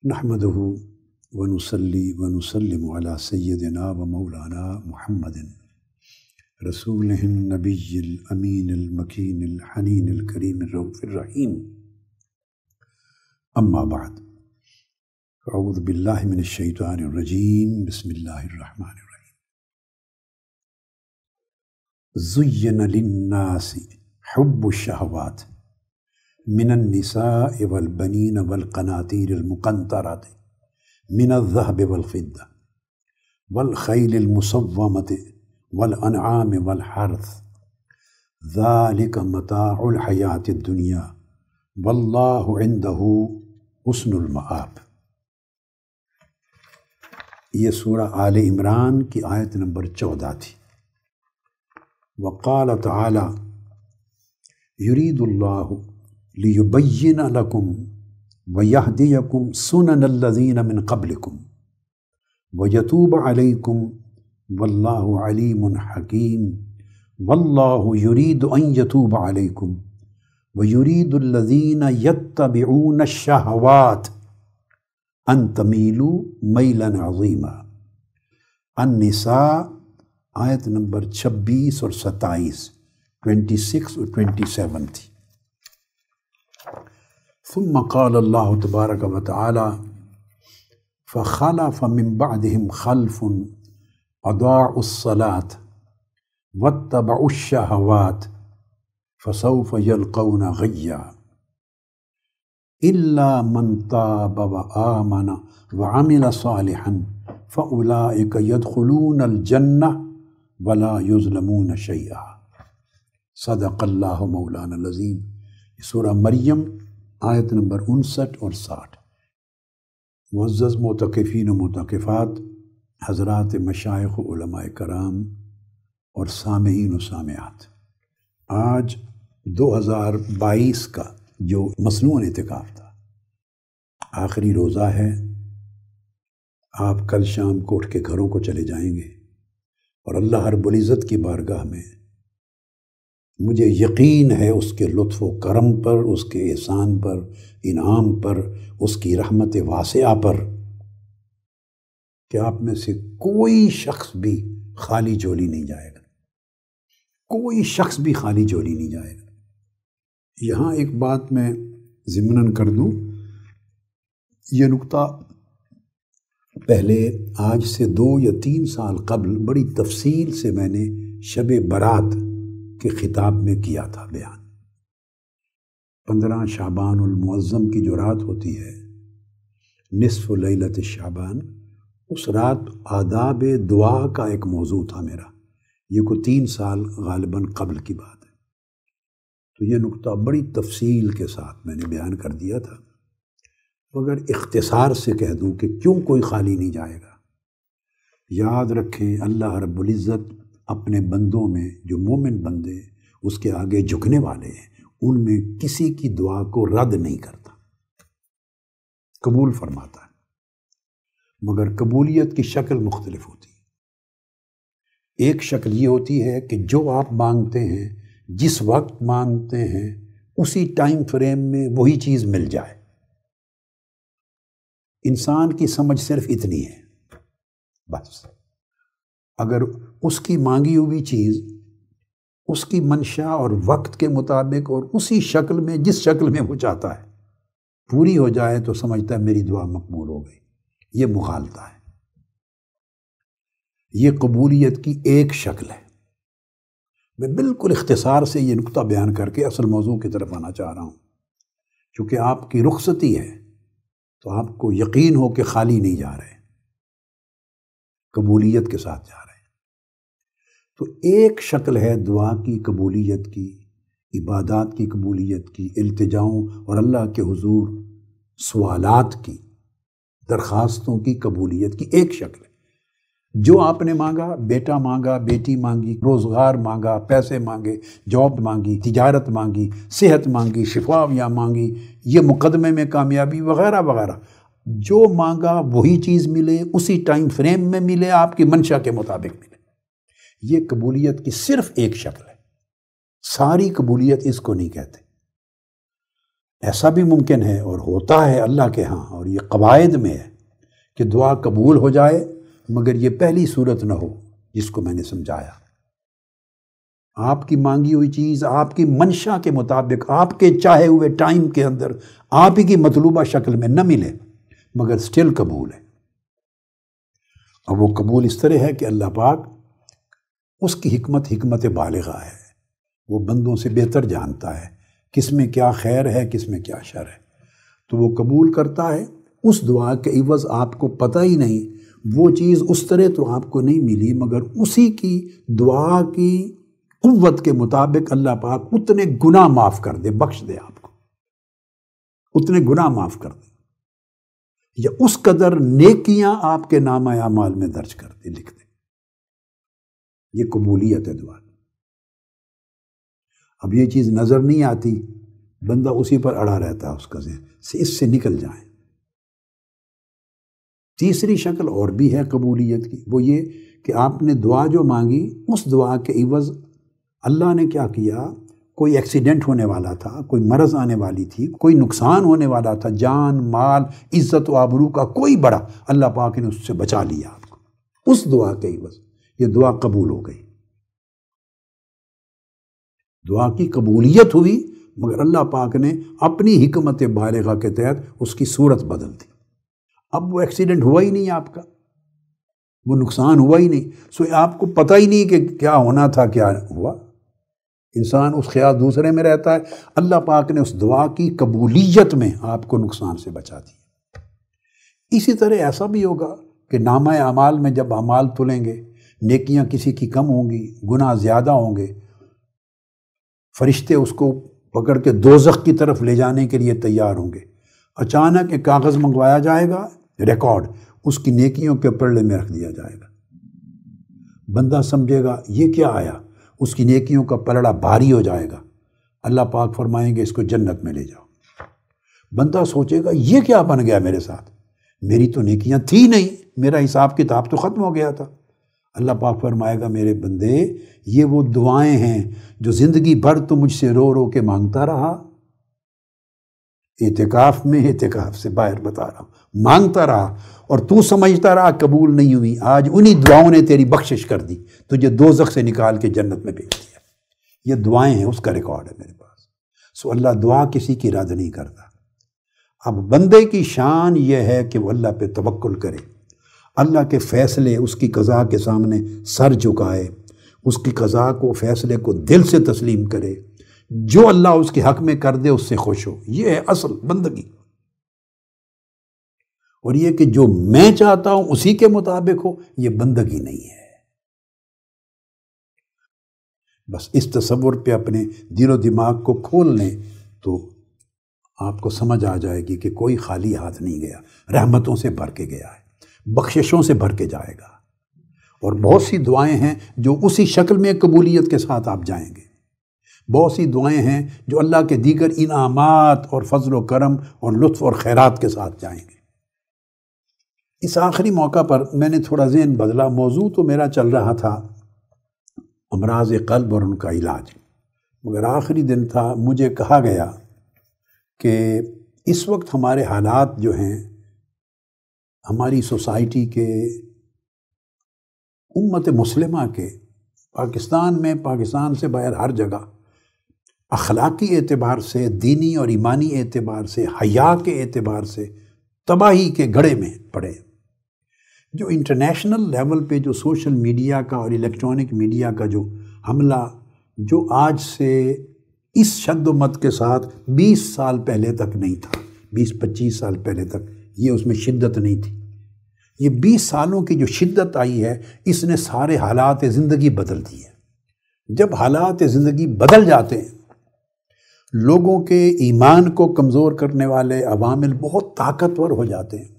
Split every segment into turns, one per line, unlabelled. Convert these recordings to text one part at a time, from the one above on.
نحمده ونصلي ونسلم على سيدنا ومولانا محمد رسوله النبي الأمين المكين الحنين الكريم الرؤوف الرحيم. أما بعد، أعوذ بالله من الشيطان الرجيم. بسم الله الرحمن الرحيم. زين للناس حب الشهوات من النساء والبنين والقناطير المقنطرة من الذهب والفضة والخيل المصومة والأنعام والحرث ذلك متاع الحياة الدنيا والله عنده حسن المآب. یہ سورہ آل عمران کی آیت نمبر 14 تھی. وقال تعالی یرید اللہ لیبین لکم ویہدیکم سنن الذین من قبلکم ویتوب علیکم واللہ علیم حکیم واللہ یرید ان یتوب علیکم ویرید الذین یتبعون الشہوات ان تمیلوا میلا عظیما. النساء آیت نمبر 26 اور 27، 26 اور 27 تھی. ثم قال اللہ تبارک و تعالی فخلف من بعدهم خلف اضاعوا الصلاة واتبعوا الشہوات فسوف يلقون غیا الا من تاب وآمن وعمل صالحا فأولئك يدخلون الجنة ولا يظلمون شيئا. صدق اللہ مولانا العظیم. سورہ مریم آیت نمبر 59 اور 60. معزز معتکفین و معتکفات، حضرات مشائخ و علماء کرام اور سامعین و سامعات، آج 2022 کا جو مصنوعاً اعتکاف تھا، آخری روزہ ہے. آپ کل شام کو اٹھ کے گھروں کو چلے جائیں گے اور اللہ رب العزت کی بارگاہ میں مجھے یقین ہے اس کے لطف و کرم پر، اس کے احسان پر، انعام پر، اس کی رحمت واسعہ پر کہ آپ میں سے کوئی شخص بھی خالی جھولی نہیں جائے گا. کوئی شخص بھی خالی جھولی نہیں جائے گا. یہاں ایک بات میں ضمناً کر دوں، یہ نقطہ پہلے آج سے 2 یا 3 سال قبل بڑی تفصیل سے میں نے شب برات کے خطاب میں کیا تھا بیان. 15 شعبان المعظم کی جو رات ہوتی ہے، نصف لیلۃ شعبان، اس رات آداب دعا کا ایک موضوع تھا میرا. یہ کوئی 3 سال غالباً قبل کی بات ہے. تو یہ نقطہ بڑی تفصیل کے ساتھ میں نے بیان کر دیا تھا. مگر اختصار سے کہہ دوں کہ کیوں کوئی خالی نہیں جائے گا. یاد رکھیں، اللہ رب العزت اپنے بندوں میں جو مومن بندے اس کے آگے جھکنے والے ہیں، ان میں کسی کی دعا کو رد نہیں کرتا، قبول فرماتا ہے. مگر قبولیت کی شکل مختلف ہوتی ہے. ایک شکل یہ ہوتی ہے کہ جو آپ مانگتے ہیں، جس وقت مانگتے ہیں، اسی ٹائم فریم میں وہی چیز مل جائے. انسان کی سمجھ صرف اتنی ہے بس. اگر اس کی مانگی ہوئی چیز اس کی منشا اور وقت کے مطابق اور اسی شکل میں، جس شکل میں وہ چاہتا ہے، پوری ہو جائے تو سمجھتا ہے میری دعا مقبول ہو گئی. یہ مغالطہ ہے. یہ قبولیت کی ایک شکل ہے. میں بالکل اختصار سے یہ نقطہ بیان کر کے اصل موضوع کی طرف آنا چاہ رہا ہوں. چونکہ آپ کی رخصتی ہے تو آپ کو یقین ہو کہ خالی نہیں جا رہے، قبولیت کے ساتھ جا رہے ہیں. تو ایک شکل ہے دعا کی قبولیت کی، عبادات کی قبولیت کی، التجاؤں اور اللہ کے حضور سوالات کی، درخواستوں کی قبولیت کی ایک شکل ہے. جو آپ نے مانگا، بیٹا مانگا، بیٹی مانگی، روزگار مانگا، پیسے مانگے، جاب مانگی، تجارت مانگی، صحت مانگی، شفا مانگی، یہ مقدمے میں کامیابی وغیرہ وغیرہ، جو مانگا وہی چیز ملے، اسی ٹائم فریم میں ملے، آپ کی منشا کے مطابق ملے. یہ قبولیت کی صرف ایک شکل ہے. ساری قبولیت اس کو نہیں کہتے. ایسا بھی ممکن ہے اور ہوتا ہے اللہ کے ہاں، اور یہ قواعد میں ہے کہ دعا قبول ہو جائے، مگر یہ پہلی صورت نہ ہو جس کو میں نے سمجھایا۔ آپ کی مانگی ہوئی چیز آپ کی منشا کے مطابق، آپ کے چاہے ہوئے ٹائم کے اندر، آپ ہی کی مطلوبہ شکل میں نہ ملے، مگر سٹل قبول ہے۔ اور وہ قبول اس طرح ہے کہ اللہ پاک، اس کی حکمت بالغہ ہے، وہ بندوں سے بہتر جانتا ہے کس میں کیا خیر ہے، کس میں کیا شر ہے، تو وہ قبول کرتا ہے۔ اس دعا کے عوض آپ کو پتہ ہی نہیں، وہ چیز اس طرح تو آپ کو نہیں ملی، مگر اسی کی دعا کی قوت کے مطابق اللہ پاک اتنے گناہ معاف کر دے، بخش دے آپ کو، اتنے گناہ معاف کر دے، یا اس قدر نیکیاں آپ کے نامہ اعمال میں درج کر دے، لکھ دے۔ یہ قبولیت ہے دعا۔ اب یہ چیز نظر نہیں آتی، بندہ اسی پر اڑا رہتا ہے، اس کا ذہن سے اس سے نکل جائیں۔ تیسری شکل اور بھی ہے قبولیت کی، وہ یہ کہ آپ نے دعا جو مانگی، اس دعا کے عوض اللہ نے کیا کیا، کوئی ایکسیڈنٹ ہونے والا تھا، کوئی مرض آنے والی تھی، کوئی نقصان ہونے والا تھا، جان مال عزت و آبرو کا کوئی بڑا، اللہ پاک نے اس سے بچا لیا آپ کو اس دعا کے عوض، یہ دعا قبول ہو گئی۔ دعا کی قبولیت ہوئی، مگر اللہ پاک نے اپنی حکمت بالغہ کے تحت اس کی صورت بدل دی۔ اب وہ ایکسیڈنٹ ہوا ہی نہیں آپ کا، وہ نقصان ہوا ہی نہیں، سو آپ کو پتہ ہی نہیں کہ کیا ہونا تھا، کیا ہوا۔ انسان اس خیال دوسرے میں رہتا ہے، اللہ پاک نے اس دعا کی قبولیت میں آپ کو نقصان سے بچا دیا۔ اسی طرح ایسا بھی ہوگا کہ نامہ اعمال میں جب اعمال تلیں گے، نیکیاں کسی کی کم ہوں گی، گناہ زیادہ ہوں گے، فرشتے اس کو پکڑ کے دوزخ کی طرف لے جانے کے لیے تیار ہوں گے، اچانک ایک کاغذ منگوایا جائے گا، ریکارڈ اس کی نیکیوں کے پلڑے میں رکھ دیا جائے گا۔ بندہ سمجھے گا یہ کیا آیا، اس کی نیکیوں کا پلڑا بھاری ہو جائے گا، اللہ پاک فرمائیں گے اس کو جنت میں لے جاؤ۔ بندہ سوچے گا یہ کیا بن گیا میرے ساتھ، میری تو نیکیاں تھی نہیں، میرا حساب کتاب تو ختم ہو گیا تھا۔ اللہ پاک فرمائے گا میرے بندے، یہ وہ دعائیں ہیں جو زندگی بھر تو مجھ سے رو رو کے مانگتا رہا، اعتکاف میں اعتکاف سے باہر بتا رہا ہوں، مانگتا رہا اور تو سمجھتا رہا قبول نہیں ہوئی، آج انہی دعاؤں نے تیری بخشش کر دی، تجھے دوزخ سے نکال کے جنت میں بھیج دیا۔ یہ دعائیں ہیں، اس کا ریکارڈ ہے میرے پاس۔ سو اللہ دعا کسی کی رد نہیں کرتا۔ اب بندے کی شان یہ ہے کہ وہ اللہ پہ توکل کرے، اللہ کے فیصلے، اس کی قضا کے سامنے سر جھکائے، اس کی قضا کو، فیصلے کو دل سے تسلیم کرے، جو اللہ اس کے حق میں کر دے اس سے خوش ہو۔ یہ ہے اصل بندگی۔ اور یہ کہ جو میں چاہتا ہوں اسی کے مطابق ہو، یہ بندگی نہیں ہے۔ بس اس تصور پہ اپنے دل و دماغ کو کھول لیں تو آپ کو سمجھ آ جائے گی کہ کوئی خالی ہاتھ نہیں گیا، رحمتوں سے بھر کے گیا ہے، بخششوں سے بھر کے جائے گا۔ اور بہت سی دعائیں ہیں جو اسی شکل میں قبولیت کے ساتھ آپ جائیں گے، بہت سی دعائیں ہیں جو اللہ کے دیگر انعامات اور فضل و کرم اور لطف اور خیرات کے ساتھ جائیں گے۔ اس آخری موقع پر میں نے تھوڑا ذہن بدلا، موضوع تو میرا چل رہا تھا امراض قلب اور ان کا علاج، مگر آخری دن تھا، مجھے کہا گیا کہ اس وقت ہمارے حالات جو ہیں، ہماری سوسائٹی کے، امت مسلمہ کے، پاکستان میں، پاکستان سے باہر ہر جگہ، اخلاقی اعتبار سے، دینی اور ایمانی اعتبار سے، حیا کے اعتبار سے تباہی کے گڑھے میں پڑے۔ جو انٹرنیشنل لیول پہ جو سوشل میڈیا کا اور الیکٹرانک میڈیا کا جو حملہ، جو آج سے اس شد و مت کے ساتھ 20 سال پہلے تک نہیں تھا، 20-25 سال پہلے تک یہ اس میں شدت نہیں تھی، یہ 20 سالوں کی جو شدت آئی ہے، اس نے سارے حالات زندگی بدل دی ہے۔ جب حالات زندگی بدل جاتے ہیں، لوگوں کے ایمان کو کمزور کرنے والے عوامل بہت طاقتور ہو جاتے ہیں،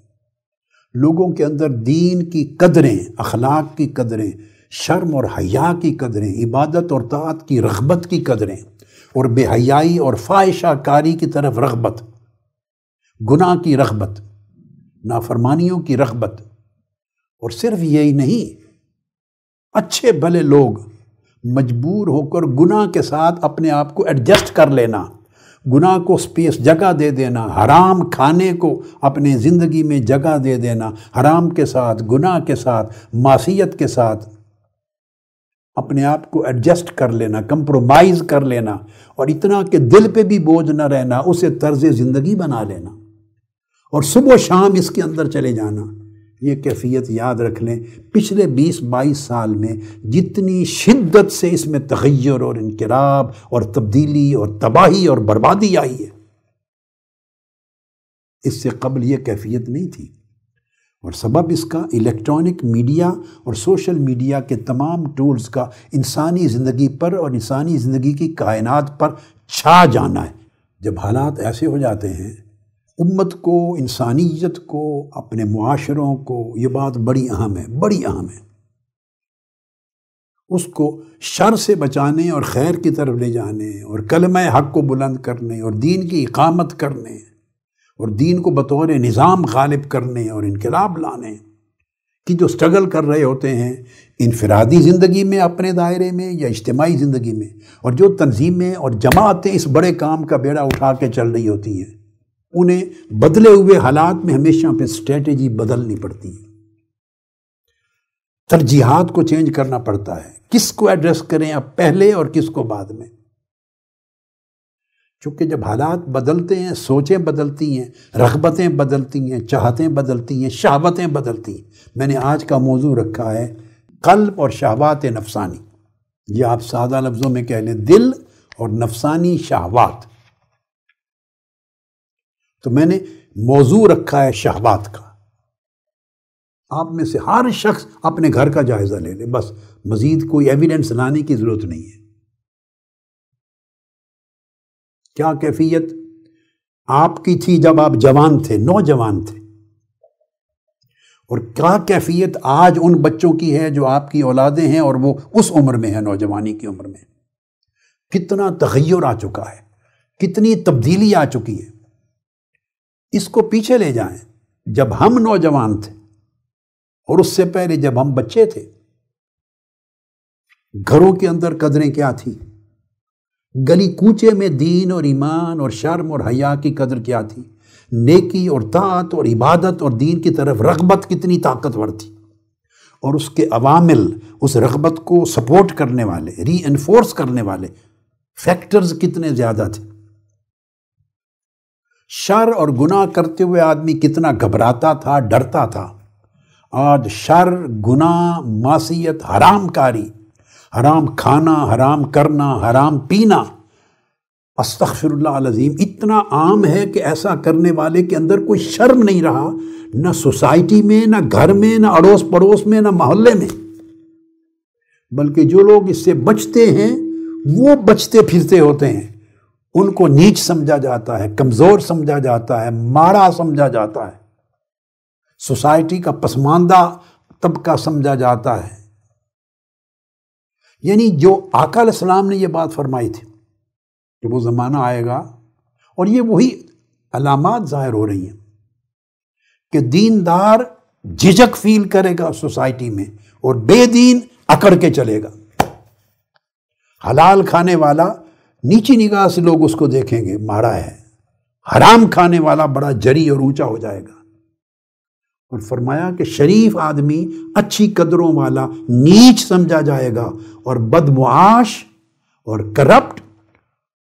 لوگوں کے اندر دین کی قدریں، اخلاق کی قدریں، شرم اور حیا کی قدریں، عبادت اور طاعت کی رغبت کی قدریں، اور بے حیائی اور فاحشہ کاری کی طرف رغبت، گناہ کی رغبت، نافرمانیوں کی رغبت، اور صرف یہی نہیں، اچھے بھلے لوگ مجبور ہو کر گناہ کے ساتھ اپنے آپ کو ایڈجسٹ کر لینا، گناہ کو سپیس جگہ دے دینا، حرام کھانے کو اپنے زندگی میں جگہ دے دینا، حرام کے ساتھ، گناہ کے ساتھ، معصیت کے ساتھ اپنے آپ کو ایڈجسٹ کر لینا، کمپرومائز کر لینا، اور اتنا کہ دل پہ بھی بوجھ نہ رہنا، اسے طرز زندگی بنا لینا اور صبح و شام اس کے اندر چلے جانا۔ یہ کیفیت یاد رکھ لیں، پچھلے 20-22 سال میں جتنی شدت سے اس میں تغیر اور انقلاب اور تبدیلی اور تباہی اور بربادی آئی ہے، اس سے قبل یہ کیفیت نہیں تھی۔ اور سبب اس کا الیکٹرانک میڈیا اور سوشل میڈیا کے تمام ٹولز کا انسانی زندگی پر اور انسانی زندگی کی کائنات پر چھا جانا ہے۔ جب حالات ایسے ہو جاتے ہیں، امت کو، انسانیت کو، اپنے معاشروں کو، یہ بات بڑی اہم ہے، بڑی اہم ہے، اس کو شر سے بچانے اور خیر کی طرف لے جانے اور کلمہ حق کو بلند کرنے اور دین کی اقامت کرنے اور دین کو بطور نظام غالب کرنے اور انقلاب لانے کی جو سٹرگل کر رہے ہوتے ہیں، انفرادی زندگی میں اپنے دائرے میں یا اجتماعی زندگی میں، اور جو تنظیمیں اور جماعتیں اس بڑے کام کا بیڑا اٹھا کے چل رہی ہوتی ہیں، انہیں بدلے ہوئے حالات میں ہمیشہ پہ اسٹریٹجی بدلنی پڑتی ہے، ترجیحات کو چینج کرنا پڑتا ہے، کس کو ایڈریس کریں اب پہلے اور کس کو بعد میں۔ چونکہ جب حالات بدلتے ہیں، سوچیں بدلتی ہیں، رغبتیں بدلتی ہیں، چاہتیں بدلتی ہیں، شہوتیں بدلتی ہیں۔ میں نے آج کا موضوع رکھا ہے قلب اور شہوات نفسانی، یہ آپ سادہ لفظوں میں کہہ لیں دل اور نفسانی شہوات۔ تو میں نے موضوع رکھا ہے شہوات کا۔ آپ میں سے ہر شخص اپنے گھر کا جائزہ لے لے، بس مزید کوئی ایویڈنس لانے کی ضرورت نہیں ہے۔ کیا کیفیت آپ کی تھی جب آپ جوان تھے، نوجوان تھے، اور کیا کیفیت آج ان بچوں کی ہے جو آپ کی اولادیں ہیں اور وہ اس عمر میں ہیں، نوجوانی کی عمر میں؟ کتنا تغیر آ چکا ہے، کتنی تبدیلی آ چکی ہے۔ اس کو پیچھے لے جائیں، جب ہم نوجوان تھے اور اس سے پہلے جب ہم بچے تھے، گھروں کے اندر قدریں کیا تھیں؟ گلی کوچے میں دین اور ایمان اور شرم اور حیا کی قدر کیا تھی؟ نیکی اور طاعت اور عبادت اور دین کی طرف رغبت کتنی طاقتور تھی، اور اس کے عوامل، اس رغبت کو سپورٹ کرنے والے، ری انفورس کرنے والے فیکٹرز کتنے زیادہ تھے۔ شر اور گناہ کرتے ہوئے آدمی کتنا گھبراتا تھا، ڈرتا تھا۔ آج شر، گناہ، معصیت، حرام کاری، حرام کھانا، حرام کرنا، حرام پینا، استغفر اللہ العظیم، اتنا عام ہے کہ ایسا کرنے والے کے اندر کوئی شرم نہیں رہا، نہ سوسائٹی میں، نہ گھر میں، نہ اڑوس پڑوس میں، نہ محلے میں، بلکہ جو لوگ اس سے بچتے ہیں وہ بچتے پھرتے ہوتے ہیں، ان کو نیچ سمجھا جاتا ہے، کمزور سمجھا جاتا ہے، ماڑا سمجھا جاتا ہے، سوسائٹی کا پسماندہ طبقہ سمجھا جاتا ہے۔ یعنی جو آقا علیہ السلام نے یہ بات فرمائی تھی کہ وہ زمانہ آئے گا، اور یہ وہی علامات ظاہر ہو رہی ہیں کہ دیندار جھجک فیل کرے گا سوسائٹی میں اور بے دین اکڑ کے چلے گا۔ حلال کھانے والا نیچی نگاہ سے لوگ اس کو دیکھیں گے، ماڑا ہے، حرام کھانے والا بڑا جری اور اونچا ہو جائے گا۔ اور فرمایا کہ شریف آدمی، اچھی قدروں والا نیچ سمجھا جائے گا، اور بدمعاش اور کرپٹ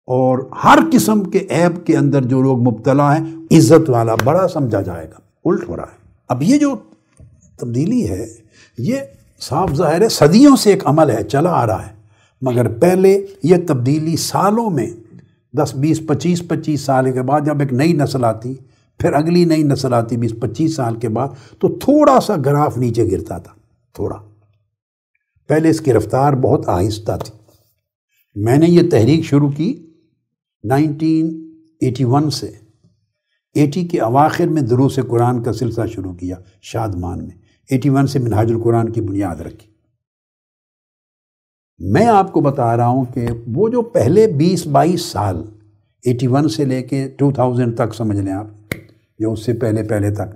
اور ہر قسم کے عیب کے اندر جو لوگ مبتلا ہیں، عزت والا بڑا سمجھا جائے گا۔ الٹ ہو رہا ہے۔ اب یہ جو تبدیلی ہے، یہ صاف ظاہر ہے صدیوں سے ایک عمل ہے، چلا آ رہا ہے، مگر پہلے یہ تبدیلی سالوں میں 10، 20، 25 سال کے بعد جب ایک نئی نسل آتی، پھر اگلی نئی نسل آتی 20-25 سال کے بعد، تو تھوڑا سا گراف نیچے گرتا تھا، تھوڑا۔ پہلے اس کی رفتار بہت آہستہ تھی۔ میں نے یہ تحریک شروع کی 1981 سے، 80 کے اواخر میں دروس قرآن کا سلسلہ شروع کیا شادمان میں، 81 سے منہاج القرآن کی بنیاد رکھی۔ میں آپ کو بتا رہا ہوں کہ وہ جو پہلے 20-22 سال 81 سے لے کے 2000 تک سمجھ لیں آپ، یا اس سے پہلے تک،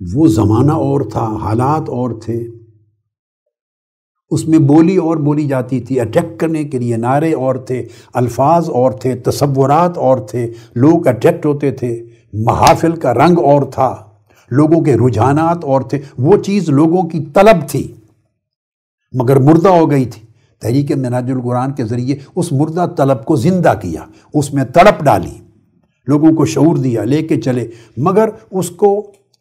وہ زمانہ اور تھا، حالات اور تھے۔ اس میں بولی اور بولی جاتی تھی، اٹریکٹ کرنے کے لیے نعرے اور تھے، الفاظ اور تھے، تصورات اور تھے، لوگ اٹریکٹ ہوتے تھے، محافل کا رنگ اور تھا، لوگوں کے رجحانات اور تھے، وہ چیز لوگوں کی طلب تھی مگر مردہ ہو گئی تھی۔ تحریک منہاج القرآن کے ذریعے اس مردہ طلب کو زندہ کیا، اس میں تڑپ ڈالی، لوگوں کو شعور دیا، لے کے چلے، مگر اس کو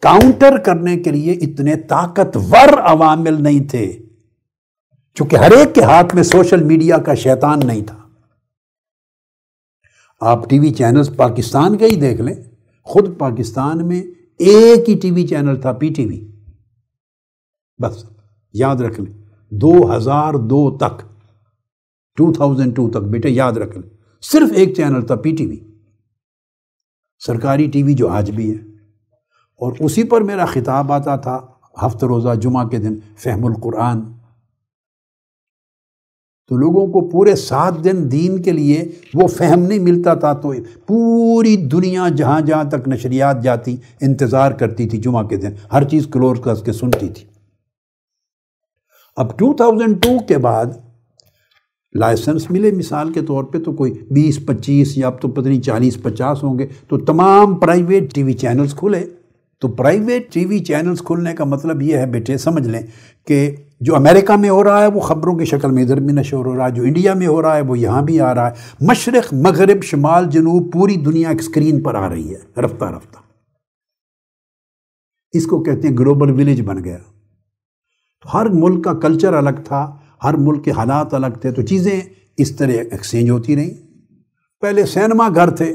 کاؤنٹر کرنے کے لیے اتنے طاقتور عوامل نہیں تھے، چونکہ ہر ایک کے ہاتھ میں سوشل میڈیا کا شیطان نہیں تھا۔ آپ ٹی وی چینلز پاکستان کے ہی دیکھ لیں، خود پاکستان میں ایک ہی ٹی وی چینل تھا، پی ٹی وی، بس یاد رکھ لیں 2002 تک، 2002 تک بیٹے یاد رکھ لیں، صرف ایک چینل تھا، پی ٹی وی، سرکاری ٹی وی جو آج بھی ہے، اور اسی پر میرا خطاب آتا تھا ہفتہ روزہ جمعہ کے دن، فہم القرآن۔ تو لوگوں کو پورے 7 دن دین کے لیے وہ فہم نہیں ملتا تھا، تو پوری دنیا جہاں جہاں تک نشریات جاتی انتظار کرتی تھی جمعہ کے دن، ہر چیز کلوز کر کے سنتی تھی۔ اب 2002 کے بعد لائسنس ملے، مثال کے طور پہ تو کوئی 20-25 یا اب تو پتہ نہیں 40-50 ہوں گے، تو تمام پرائیویٹ ٹی وی چینلز کھلے۔ تو پرائیویٹ ٹی وی چینلز کھلنے کا مطلب یہ ہے بیٹے سمجھ لیں کہ جو امریکہ میں ہو رہا ہے وہ خبروں کی شکل میں ادھر بھی نشر ہو رہا ہے، جو انڈیا میں ہو رہا ہے وہ یہاں بھی آ رہا ہے، مشرق مغرب شمال جنوب پوری دنیا ایک اسکرین پر آ رہی ہے رفتہ رفتہ۔ اس کو کہتے ہیں گلوبل ولیج بن گیا۔ ہر ملک کا کلچر الگ تھا، ہر ملک کے حالات الگ تھے، تو چیزیں اس طرح ایکسچینج ہوتی رہیں۔ پہلے سینما گھر تھے،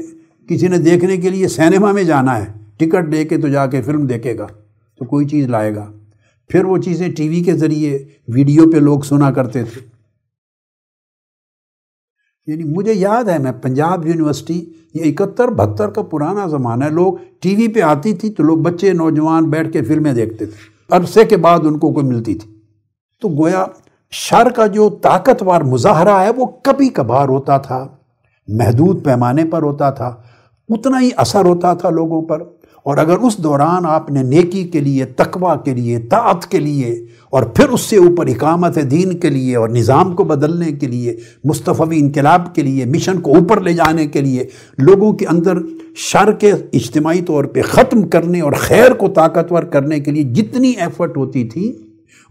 کسی نے دیکھنے کے لیے سینما میں جانا ہے، ٹکٹ دے کے تو جا کے فلم دیکھے گا تو کوئی چیز لائے گا، پھر وہ چیزیں ٹی وی کے ذریعے ویڈیو پہ لوگ سنا کرتے تھے۔ یعنی مجھے یاد ہے میں پنجاب یونیورسٹی، یہ 71-72 کا پرانا زمانہ ہے، لوگ ٹی وی پہ آتی تھی تو لوگ بچے نوجوان بیٹھ کے فلمیں دیکھتے تھے، عرصے کے بعد ان کو کوئی ملتی تھی۔ تو گویا شر کا جو طاقتور مظاہرہ ہے وہ کبھی کبھار ہوتا تھا، محدود پیمانے پر ہوتا تھا، اتنا ہی اثر ہوتا تھا لوگوں پر۔ اور اگر اس دوران آپ نے نیکی کے لیے، تقویٰ کے لیے، طاعت کے لیے، اور پھر اس سے اوپر اقامت دین کے لیے اور نظام کو بدلنے کے لیے، مصطفی انقلاب کے لیے، مشن کو اوپر لے جانے کے لیے، لوگوں کے اندر شر کے اجتماعی طور پہ ختم کرنے اور خیر کو طاقتور کرنے کے لیے جتنی ایفرٹ ہوتی تھی،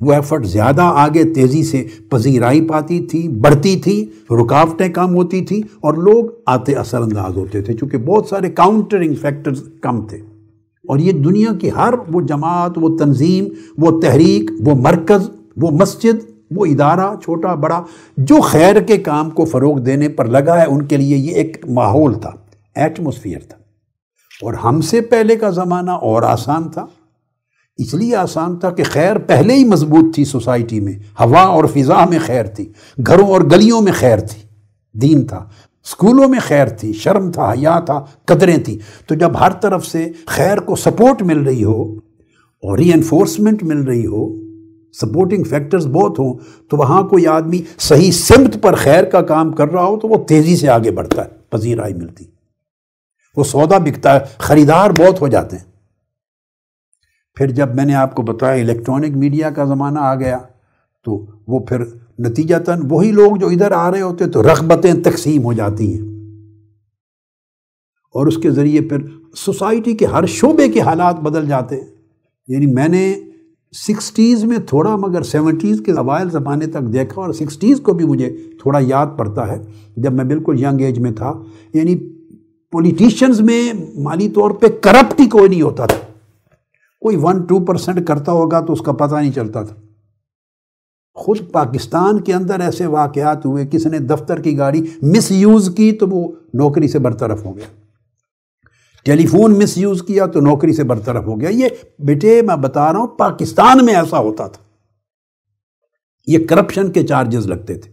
وہ ایفرٹ زیادہ آگے تیزی سے پذیرائی پاتی تھی، بڑھتی تھی، رکاوٹیں کم ہوتی تھیں، اور لوگ آتے اثر انداز ہوتے تھے، چونکہ بہت سارے کاؤنٹرنگ فیکٹرز کم تھے۔ اور یہ دنیا کی ہر وہ جماعت، وہ تنظیم، وہ تحریک، وہ مرکز، وہ مسجد، وہ ادارہ چھوٹا بڑا جو خیر کے کام کو فروغ دینے پر لگا ہے، ان کے لیے یہ ایک ماحول تھا، ایٹماسفیئر تھا۔ اور ہم سے پہلے کا زمانہ اور آسان تھا، اس لیے آسان تھا کہ خیر پہلے ہی مضبوط تھی، سوسائٹی میں ہوا اور فضا میں خیر تھی، گھروں اور گلیوں میں خیر تھی، دین تھا، اسکولوں میں خیر تھی، شرم تھا، حیا تھا، قدریں تھیں۔ تو جب ہر طرف سے خیر کو سپورٹ مل رہی ہو اور ری انفورسمنٹ مل رہی ہو، سپورٹنگ فیکٹرز بہت ہوں، تو وہاں کوئی آدمی صحیح سمت پر خیر کا کام کر رہا ہو تو وہ تیزی سے آگے بڑھتا ہے، پذیرائی ملتی، وہ سودا بکتا ہے، خریدار بہت ہو جاتے ہیں۔ پھر جب میں نے آپ کو بتایا الیکٹرانک میڈیا کا زمانہ آ گیا، تو وہ پھر نتیجتاً وہی لوگ جو ادھر آ رہے ہوتے تو رغبتیں تقسیم ہو جاتی ہیں، اور اس کے ذریعے پھر سوسائٹی کے ہر شعبے کے حالات بدل جاتے ہیں۔ یعنی میں نے 60s میں تھوڑا، مگر 70s کے اوائل زمانے تک دیکھا، اور 60s کو بھی مجھے تھوڑا یاد پڑتا ہے جب میں بالکل ینگ ایج میں تھا۔ یعنی پولیٹیشینز میں مالی طور پہ کرپٹ ہی کوئی نہیں ہوتا تھا، کوئی 1-2% کرتا ہوگا تو اس کا پتہ نہیں چلتا تھا۔ خود پاکستان کے اندر ایسے واقعات ہوئے، کسی نے دفتر کی گاڑی مس یوز کی تو وہ نوکری سے برطرف ہو گیا، ٹیلی فون مس یوز کیا تو نوکری سے برطرف ہو گیا۔ یہ بیٹے میں بتا رہا ہوں پاکستان میں ایسا ہوتا تھا، یہ کرپشن کے چارجز لگتے تھے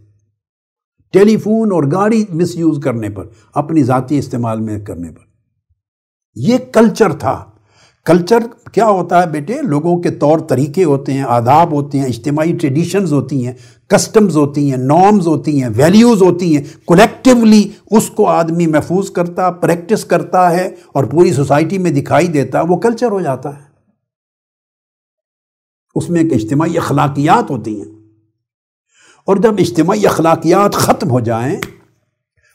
ٹیلی فون اور گاڑی مس یوز کرنے پر، اپنی ذاتی استعمال میں کرنے پر۔ یہ کلچر تھا۔ کلچر کیا ہوتا ہے بیٹے؟ لوگوں کے طور طریقے ہوتے ہیں، آداب ہوتے ہیں، اجتماعی ٹریڈیشنز ہوتی ہیں، کسٹمز ہوتی ہیں، نارمز ہوتی ہیں، ویلیوز ہوتی ہیں، کولیکٹیولی اس کو آدمی محفوظ کرتا، پریکٹس کرتا ہے اور پوری سوسائٹی میں دکھائی دیتا ہے، وہ کلچر ہو جاتا ہے۔ اس میں ایک اجتماعی اخلاقیات ہوتی ہیں۔ اور جب اجتماعی اخلاقیات ختم ہو جائیں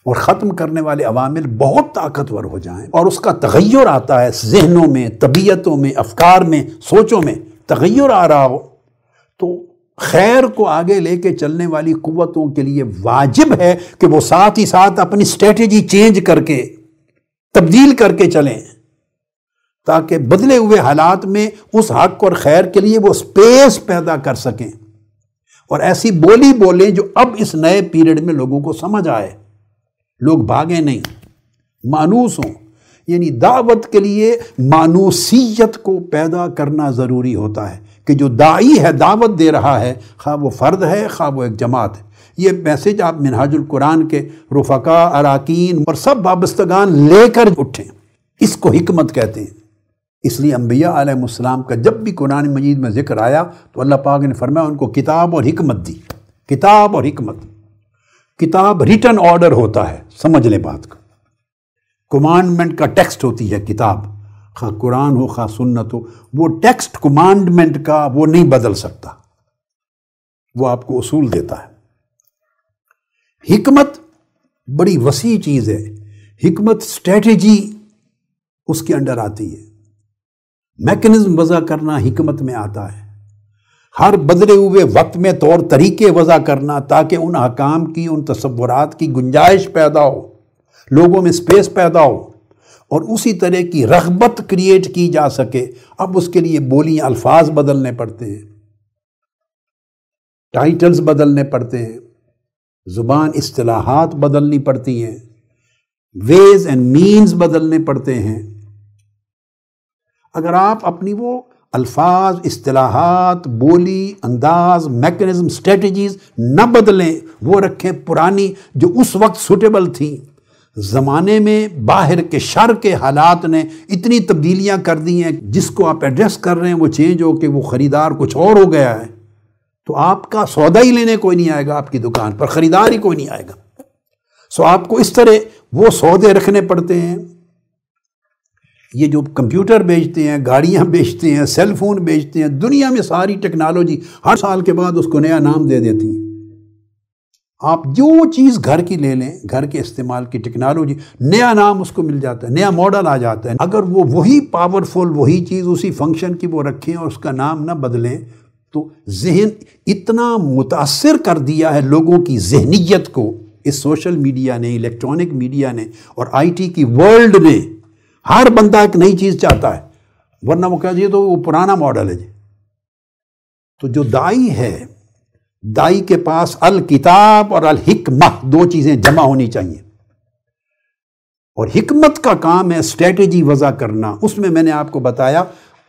اور ختم کرنے والے عوامل بہت طاقتور ہو جائیں اور اس کا تغیر آتا ہے ذہنوں میں، طبیعتوں میں، افکار میں، سوچوں میں تغیر آ رہا ہو، تو خیر کو آگے لے کے چلنے والی قوتوں کے لیے واجب ہے کہ وہ ساتھ ہی ساتھ اپنی اسٹریٹجی چینج کر کے، تبدیل کر کے چلیں، تاکہ بدلے ہوئے حالات میں اس حق اور خیر کے لیے وہ سپیس پیدا کر سکیں اور ایسی بولی بولیں جو اب اس نئے پیریڈ میں لوگوں کو سمجھ آئے، لوگ بھاگیں نہیں، مانوس ہوں۔ یعنی دعوت کے لیے مانوسیت کو پیدا کرنا ضروری ہوتا ہے کہ جو داعی ہے، دعوت دے رہا ہے، خواہ وہ فرد ہے خواہ وہ ایک جماعت ہے۔ یہ میسج آپ منہاج القرآن کے رفقا، اراکین اور سب وابستگان لے کر اٹھیں، اس کو حکمت کہتے ہیں۔ اس لیے انبیاء علیہ السلام کا جب بھی قرآن مجید میں ذکر آیا تو اللہ پاک نے فرمایا ان کو کتاب اور حکمت دی، کتاب اور حکمت۔ کتاب ریٹن آرڈر ہوتا ہے، سمجھ لیں بات کو، کمانڈمنٹ کا ٹیکسٹ ہوتی ہے کتاب، خواہ قرآن ہو خواہ سنت ہو، وہ ٹیکسٹ کمانڈمنٹ کا وہ نہیں بدل سکتا، وہ آپ کو اصول دیتا ہے۔ حکمت بڑی وسیع چیز ہے، حکمت اسٹریٹجی اس کے انڈر آتی ہے، میکنزم وضع کرنا حکمت میں آتا ہے، ہر بدلے ہوئے وقت میں طور طریقے وضع کرنا تاکہ ان احکام کی، ان تصورات کی گنجائش پیدا ہو، لوگوں میں سپیس پیدا ہو اور اسی طرح کی رغبت کریٹ کی جا سکے۔ اب اس کے لیے بولیاں، الفاظ بدلنے پڑتے ہیں، ٹائٹلز بدلنے پڑتے ہیں، زبان اصطلاحات بدلنی پڑتی ہیں، ویز اینڈ مینز بدلنے پڑتے ہیں۔ اگر آپ اپنی وہ الفاظ، اصطلاحات، بولی، انداز، میکنزم، اسٹریٹجیز نہ بدلیں، وہ رکھیں پرانی جو اس وقت سوٹیبل تھیں، زمانے میں باہر کے شر کے حالات نے اتنی تبدیلیاں کر دی ہیں، جس کو آپ ایڈریس کر رہے ہیں وہ چینج ہو کے وہ خریدار کچھ اور ہو گیا ہے، تو آپ کا سودا ہی لینے کوئی نہیں آئے گا، آپ کی دکان پر خریدار ہی کوئی نہیں آئے گا۔ سو آپ کو اس طرح وہ سودے رکھنے پڑتے ہیں۔ یہ جو کمپیوٹر بیچتے ہیں، گاڑیاں بیچتے ہیں، سیل فون بیچتے ہیں، دنیا میں ساری ٹیکنالوجی ہر سال کے بعد اس کو نیا نام دے دیتی ہیں۔ آپ جو چیز گھر کی لے لیں، گھر کے استعمال کی ٹیکنالوجی، نیا نام اس کو مل جاتا ہے، نیا ماڈل آ جاتا ہے۔ اگر وہ وہی پاورفل، وہی چیز اسی فنکشن کی وہ رکھیں اور اس کا نام نہ بدلیں، تو ذہن اتنا متاثر کر دیا ہے لوگوں کی ذہنیت کو اس سوشل میڈیا نے، الیکٹرانک میڈیا نے اور آئی ٹی کی ورلڈ نے۔ ہر بندہ ایک نئی چیز چاہتا ہے، ورنہ وہ کہہ دیے تو وہ پرانا ماڈل ہے جی۔ تو جو داعی ہے، داعی کے پاس الکتاب اور الحکمہ دو چیزیں جمع ہونی چاہیے، اور حکمت کا کام ہے اسٹریٹجی وضع کرنا۔ اس میں نے آپ کو بتایا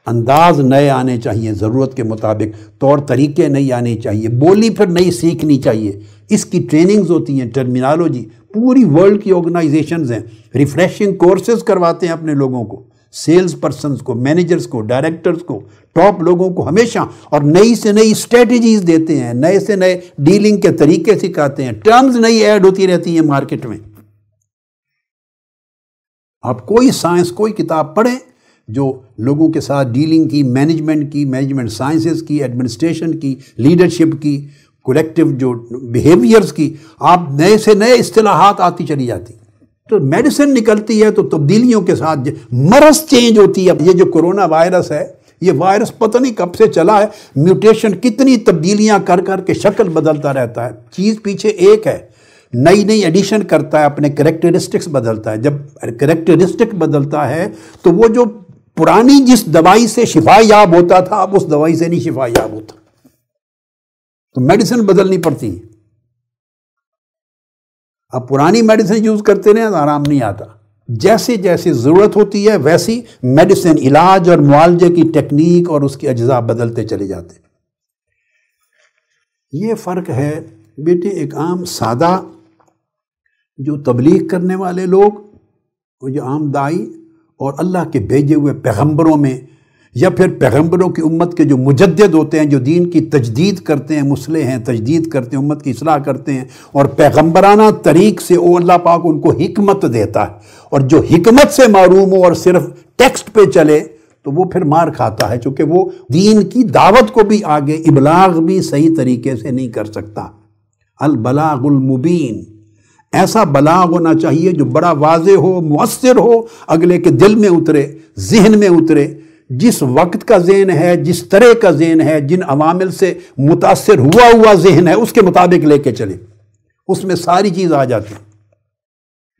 انداز نئے آنے چاہیے، ضرورت کے مطابق طور طریقے نئی آنے چاہیے، بولی پھر نئی سیکھنی چاہیے، اس کی ٹریننگز ہوتی ہیں، ٹرمینالوجی پوری ورلڈ کی آرگنائزیشنز ہیں، ریفریشنگ کورسز کرواتے ہیں اپنے لوگوں کو، سیلز پرسنز کو، مینیجرز کو، ڈائریکٹرز کو، ٹاپ لوگوں کو ہمیشہ، اور نئی سے نئی اسٹریٹجیز دیتے ہیں، نئے سے نئے ڈیلنگ کے طریقے سکھاتے ہیں، ٹرمز نئی ایڈ ہوتی رہتی ہیں مارکیٹ میں۔ آپ کوئی سائنس، کوئی کتاب پڑھیں جو لوگوں کے ساتھ ڈیلنگ کی، مینجمنٹ سائنسز کی، ایڈمنسٹریشن کی، لیڈرشپ کی، کولیکٹیو جو بیہیویئرز کی، آپ نئے سے نئے اصطلاحات آتی چلی جاتی۔ تو میڈیسن نکلتی ہے تو تبدیلیوں کے ساتھ مرض چینج ہوتی ہے۔ یہ جو کرونا وائرس ہے، یہ وائرس پتہ نہیں کب سے چلا ہے، میوٹیشن کتنی تبدیلیاں کر کر کے شکل بدلتا رہتا ہے، چیز پیچھے ایک ہے، نئی نئی ایڈیشن کرتا ہے، اپنے کریکٹرسٹکس بدلتا ہے۔ جب کریکٹرسٹک بدلتا ہے تو وہ جو پرانی جس دوائی سے شفا یاب ہوتا تھا اب اس دوائی سے نہیں شفا یاب ہوتا، تو میڈیسن بدلنی پڑتی ہے۔ اب پرانی میڈیسن یوز کرتے رہے تو آرام نہیں آتا، جیسے جیسے ضرورت ہوتی ہے ویسی میڈیسن، علاج اور معالجے کی ٹیکنیک اور اس کے اجزاء بدلتے چلے جاتے۔ یہ فرق ہے بیٹے، ایک عام سادہ جو تبلیغ کرنے والے لوگ، وہ جو عام داعی، اور اللہ کے بھیجے ہوئے پیغمبروں میں، یا پھر پیغمبروں کی امت کے جو مجدد ہوتے ہیں، جو دین کی تجدید کرتے ہیں، مصلح ہیں، تجدید کرتے ہیں، امت کی اصلاح کرتے ہیں، اور پیغمبرانہ طریق سے وہ اللہ پاک ان کو حکمت دیتا ہے، اور جو حکمت سے معروم ہو اور صرف ٹیکسٹ پہ چلے تو وہ پھر مار کھاتا ہے، چونکہ وہ دین کی دعوت کو بھی آگے ابلاغ بھی صحیح طریقے سے نہیں کر سکتا۔ البلاغ المبین، ایسا بلاغ ہونا چاہیے جو بڑا واضح ہو، مؤثر ہو، اگلے کے دل میں اترے، ذہن میں اترے، جس وقت کا ذہن ہے، جس طرح کا ذہن ہے، جن عوامل سے متاثر ہوا ذہن ہے، اس کے مطابق لے کے چلے، اس میں ساری چیز آ جاتی۔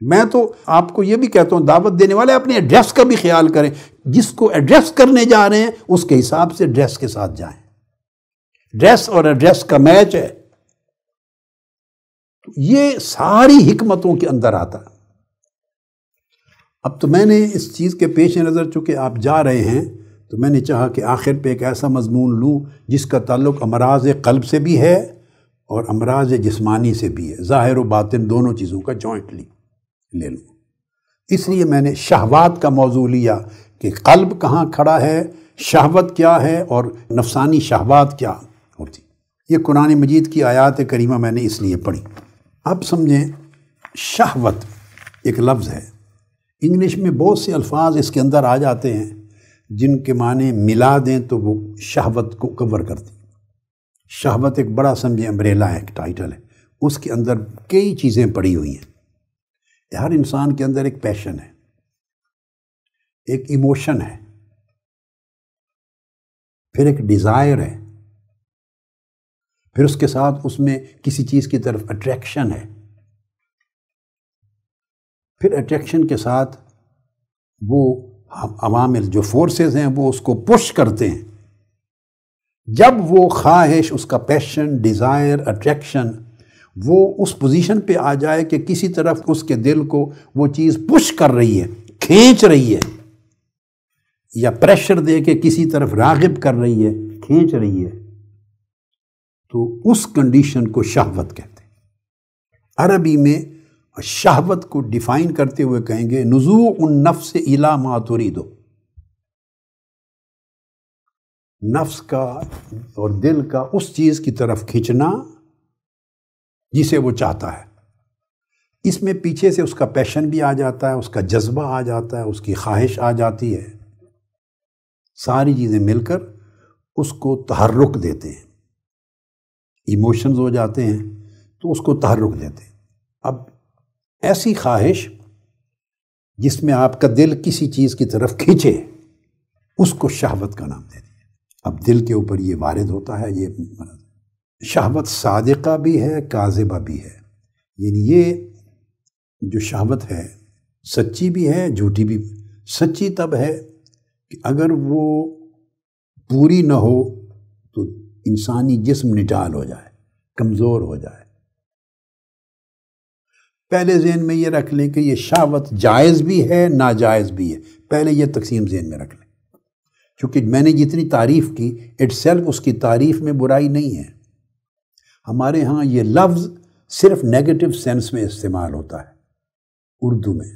میں تو آپ کو یہ بھی کہتا ہوں، دعوت دینے والے اپنے ایڈریس کا بھی خیال کریں، جس کو ایڈریس کرنے جا رہے ہیں اس کے حساب سے ڈریس کے ساتھ جائیں، ڈریس اور ایڈریس کا میچ ہے۔ یہ ساری حکمتوں کے اندر آتا ہے۔ اب تو میں نے اس چیز کے پیش نظر چونکہ آپ جا رہے ہیں تو میں نے چاہا کہ آخر پہ ایک ایسا مضمون لوں جس کا تعلق امراض قلب سے بھی ہے اور امراض جسمانی سے بھی ہے، ظاہر و باطن دونوں چیزوں کا جوائنٹلی لے لوں۔ اس لیے میں نے شہوات کا موضوع لیا کہ قلب کہاں کھڑا ہے، شہوت کیا ہے اور نفسانی شہوات کیا ہوتی۔ یہ قرآن مجید کی آیات کریمہ میں نے اس لیے پڑھی۔ اب سمجھیں، شہوت ایک لفظ ہے، انگلش میں بہت سے الفاظ اس کے اندر آ جاتے ہیں جن کے معنی ملا دیں تو وہ شہوت کو کور کرتی۔ شہوت ایک بڑا سمجھیں امبریلا ہے، ایک ٹائٹل ہے، اس کے اندر کئی چیزیں پڑی ہوئی ہیں۔ ہر انسان کے اندر ایک پیشن ہے، ایک ایموشن ہے، پھر ایک ڈیزائر ہے، پھر اس کے ساتھ اس میں کسی چیز کی طرف اٹریکشن ہے، پھر اٹریکشن کے ساتھ وہ عوامل جو فورسز ہیں وہ اس کو پش کرتے ہیں۔ جب وہ خواہش، اس کا پیشن، ڈیزائر، اٹریکشن وہ اس پوزیشن پہ آ جائے کہ کسی طرف اس کے دل کو وہ چیز پش کر رہی ہے، کھینچ رہی ہے، یا پریشر دے کے کسی طرف راغب کر رہی ہے، کھینچ رہی ہے، تو اس کنڈیشن کو شہوت کہتے ہیں۔ عربی میں شہوت کو ڈیفائن کرتے ہوئے کہیں گے نزوع النفس الی ما ترید، نفس کا اور دل کا اس چیز کی طرف کھینچنا جسے وہ چاہتا ہے۔ اس میں پیچھے سے اس کا پیشن بھی آ جاتا ہے، اس کا جذبہ آ جاتا ہے، اس کی خواہش آ جاتی ہے، ساری چیزیں مل کر اس کو تحرک دیتے ہیں، ایموشنز ہو جاتے ہیں تو اس کو تحرک دیتے ہیں۔ اب ایسی خواہش جس میں آپ کا دل کسی چیز کی طرف کھینچے، اس کو شہوت کا نام دیتے ہیں۔ اب دل کے اوپر یہ وارد ہوتا ہے، یہ شہوت صادقہ بھی ہے، کاذبہ بھی ہے، یعنی یہ جو شہوت ہے سچی بھی ہے، جھوٹی بھی۔ سچی تب ہے کہ اگر وہ پوری نہ ہو تو انسانی جسم نڈال ہو جائے، کمزور ہو جائے۔ پہلے ذہن میں یہ رکھ لیں کہ یہ شہوت جائز بھی ہے، ناجائز بھی ہے، پہلے یہ تقسیم ذہن میں رکھ لیں، کیونکہ میں نے جتنی تعریف کی اٹ سیلف اس کی تعریف میں برائی نہیں ہے۔ ہمارے ہاں یہ لفظ صرف نیگیٹو سینس میں استعمال ہوتا ہے، اردو میں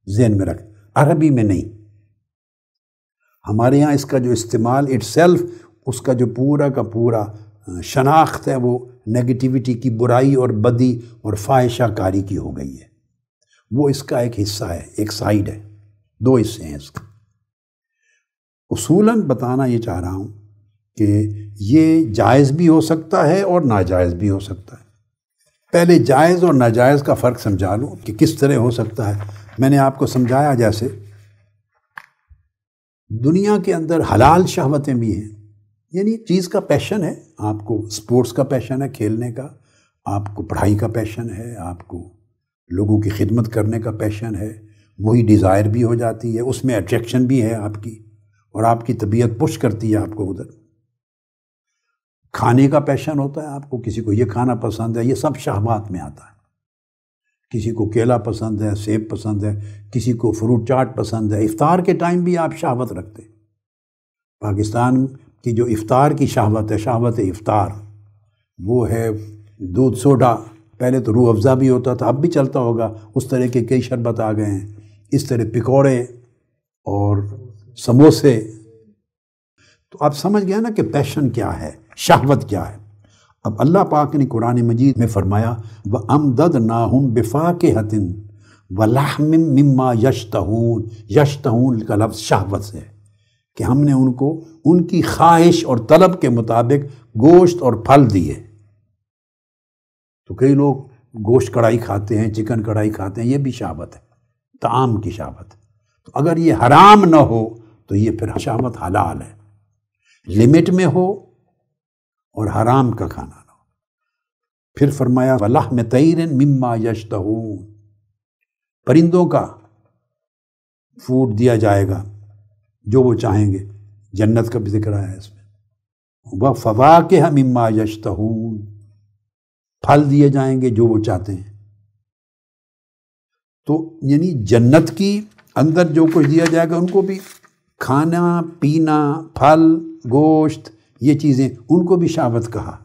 ذہن میں رکھ، عربی میں نہیں۔ ہمارے ہاں اس کا جو استعمال اٹ سیلف، اس کا جو پورا کا پورا شناخت ہے وہ نیگیٹیوٹی کی، برائی اور بدی اور فاحشہ کاری کی ہو گئی ہے۔ وہ اس کا ایک حصہ ہے، ایک سائیڈ ہے، دو حصے ہیں اس کے۔ اصولاً بتانا یہ چاہ رہا ہوں کہ یہ جائز بھی ہو سکتا ہے اور ناجائز بھی ہو سکتا ہے۔ پہلے جائز اور ناجائز کا فرق سمجھا لوں کہ کس طرح ہو سکتا ہے۔ میں نے آپ کو سمجھایا جیسے دنیا کے اندر حلال شہوتیں بھی ہیں، یعنی چیز کا پیشن ہے، آپ کو سپورٹس کا پیشن ہے کھیلنے کا، آپ کو پڑھائی کا پیشن ہے، آپ کو لوگوں کی خدمت کرنے کا پیشن ہے، وہی ڈیزائر بھی ہو جاتی ہے، اس میں اٹریکشن بھی ہے آپ کی، اور آپ کی طبیعت پش کرتی ہے آپ کو ادھر۔ کھانے کا پیشن ہوتا ہے آپ کو، کسی کو یہ کھانا پسند ہے، یہ سب شہوات میں آتا ہے۔ کسی کو کیلا پسند ہے، سیب پسند ہے، کسی کو فروٹ چاٹ پسند ہے۔ افطار کے ٹائم بھی آپ شہوت رکھتے ہیں۔ پاکستان کی جو افطار کی شہوت ہے، شہوت افطار، وہ ہے دودھ سوڈا۔ پہلے تو روح افزا بھی ہوتا تھا، اب بھی چلتا ہوگا، اس طرح کے کئی شربت آ گئے ہیں، اس طرح پکوڑے اور سموسے۔ تو آپ سمجھ گئے نا کہ پیشن کیا ہے، شہوت کیا ہے۔ اب اللہ پاک نے قرآن مجید میں فرمایا وَأَمْدَدْنَاهُمْ بِفَاكِهَةٍ وَلَحْمٍ مِّمَّا يَشْتَهُونَ، یشتہون کا لفظ شہوت سے ہے کہ ہم نے ان کو ان کی خواہش اور طلب کے مطابق گوشت اور پھل دیے۔ تو کئی لوگ گوشت کڑھائی کھاتے ہیں، چکن کڑھائی کھاتے ہیں، یہ بھی شہوت ہے، طعام کی شہوت ہے۔ تو اگر یہ حرام نہ ہو تو یہ پھر شہوت حلال ہے، لمٹ میں ہو اور حرام کا کھانا نہ ہو۔ پھر فرمایا وَلَحْمِ طَيْرٍ مِمَّا يَشْتَهُونَ، پرندوں کا فوڈ دیا جائے گا جو وہ چاہیں گے، جنت کا بھی ذکر آیا ہے اس میں۔ وَفَوَاكِهَ مِمَّا يَشْتَهُونَ، پھل دیے جائیں گے جو وہ چاہتے ہیں۔ تو یعنی جنت کی اندر جو کچھ دیا جائے گا ان کو بھی کھانا پینا، پھل، گوشت، یہ چیزیں ان کو بھی شہوت کہا۔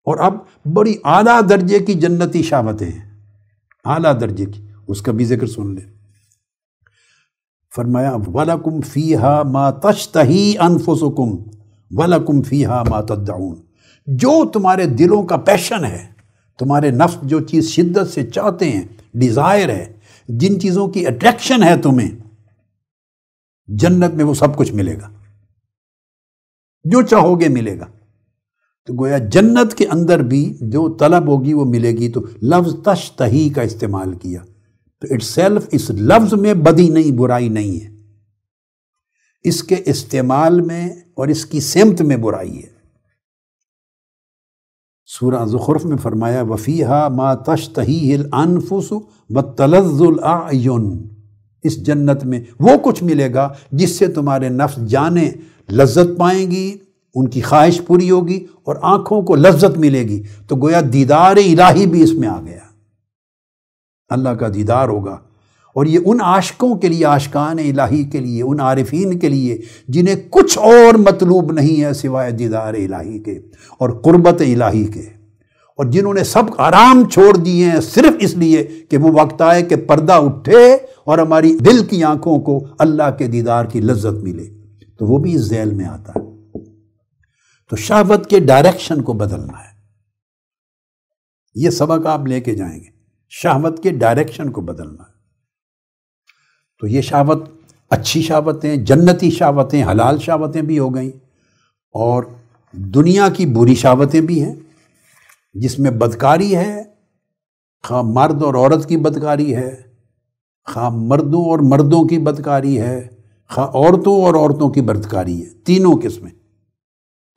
اور اب بڑی اعلیٰ درجے کی جنتی شہوتیں ہیں، اعلیٰ درجے کی، اس کا بھی ذکر سن لیں۔ فرمایا وَلَكُمْ فِيهَا مَا تَشْتَهِي أَنفُسُكُمْ وَلَكُمْ فِيهَا مَا تَدَّعُونَ، جو تمہارے دلوں کا پیشن ہے، تمہارے نفس جو چیز شدت سے چاہتے ہیں، ڈیزائر ہے، جن چیزوں کی اٹریکشن ہے تمہیں، جنت میں وہ سب کچھ ملے گا، جو چاہو گے ملے گا۔ تو گویا جنت کے اندر بھی جو طلب ہوگی وہ ملے گی۔ تو لفظ تشتہی کا استعمال کیا، تو اٹ سیلف اس لفظ میں بدی نہیں، برائی نہیں ہے، اس کے استعمال میں اور اس کی سمت میں برائی ہے۔ سورہ زخرف میں فرمایا وَفِيهَا مَا تَشْتَهِيهِ الْأَنفُسُ وَتَلَذُّ الْأَعْيُنُ، اس جنت میں وہ کچھ ملے گا جس سے تمہارے نفس جانیں لذت پائیں گی، ان کی خواہش پوری ہوگی اور آنکھوں کو لذت ملے گی۔ تو گویا دیدار الہی بھی اس میں آ گیا، اللہ کا دیدار ہوگا۔ اور یہ ان عاشقوں کے لیے، عاشقان الہی کے لیے، ان عارفین کے لیے جنہیں کچھ اور مطلوب نہیں ہے سوائے دیدار الہی کے اور قربت الہی کے، اور جنہوں نے سب آرام چھوڑ دیے ہیں صرف اس لیے کہ وہ وقت آئے کہ پردہ اٹھے اور ہماری دل کی آنکھوں کو اللہ کے دیدار کی لذت ملے، تو وہ بھی اس ذیل میں آتا ہے۔ تو شہوت کے ڈائریکشن کو بدلنا ہے، یہ سبق آپ لے کے جائیں گے، شہوت کے ڈائریکشن کو بدلنا ہے۔ تو یہ شہوت اچھی شہوتیں، جنتی شہوتیں، حلال شہوتیں بھی ہو گئیں، اور دنیا کی بری شہوتیں بھی ہیں جس میں بدکاری ہے، خواہ مرد اور عورت کی بدکاری ہے، خواہ مردوں اور مردوں کی بدکاری ہے، خواہ عورتوں اور عورتوں کی بدکاری ہے،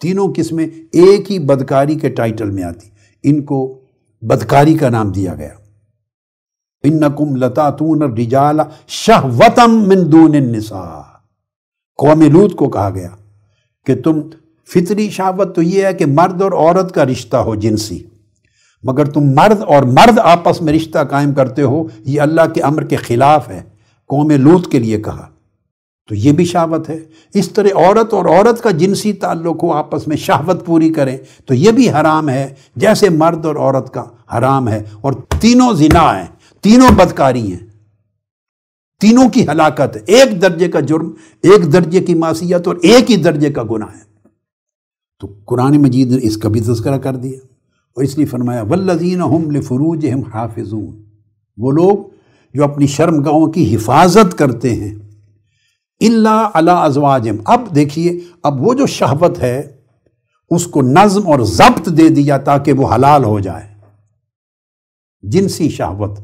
تینوں قسمیں ایک ہی بدکاری کے ٹائٹل میں آتی، ان کو بدکاری کا نام دیا گیا۔ انکم لتاتون الرجال شہوۃ من دون النساء، قوم لوط کو کہا گیا کہ تم فطری شہوت تو یہ ہے کہ مرد اور عورت کا رشتہ ہو جنسی، مگر تم مرد اور مرد آپس میں رشتہ قائم کرتے ہو، یہ اللہ کے امر کے خلاف ہے، قوم لوط کے لیے کہا۔ تو یہ بھی شہوت ہے۔ اس طرح عورت اور عورت کا جنسی تعلق ہو، آپس میں شہوت پوری کریں، تو یہ بھی حرام ہے جیسے مرد اور عورت کا حرام ہے۔ اور تینوں زنا ہیں، تینوں بدکاری ہیں، تینوں کی ہلاکت ہے، ایک درجے کا جرم، ایک درجے کی معصیت اور ایک ہی درجے کا گناہ ہے۔ تو قرآن مجید نے اس کا بھی تذکرہ کر دیا، اور اس لیے فرمایا والذین ہم لفروجہم حافظون، وہ لوگ جو اپنی شرمگاہوں کی حفاظت کرتے ہیں، الا علی ازواجہم۔ اب دیکھیے، اب وہ جو شہوت ہے اس کو نظم اور ضبط دے دیا تاکہ وہ حلال ہو جائے، جنسی شہوت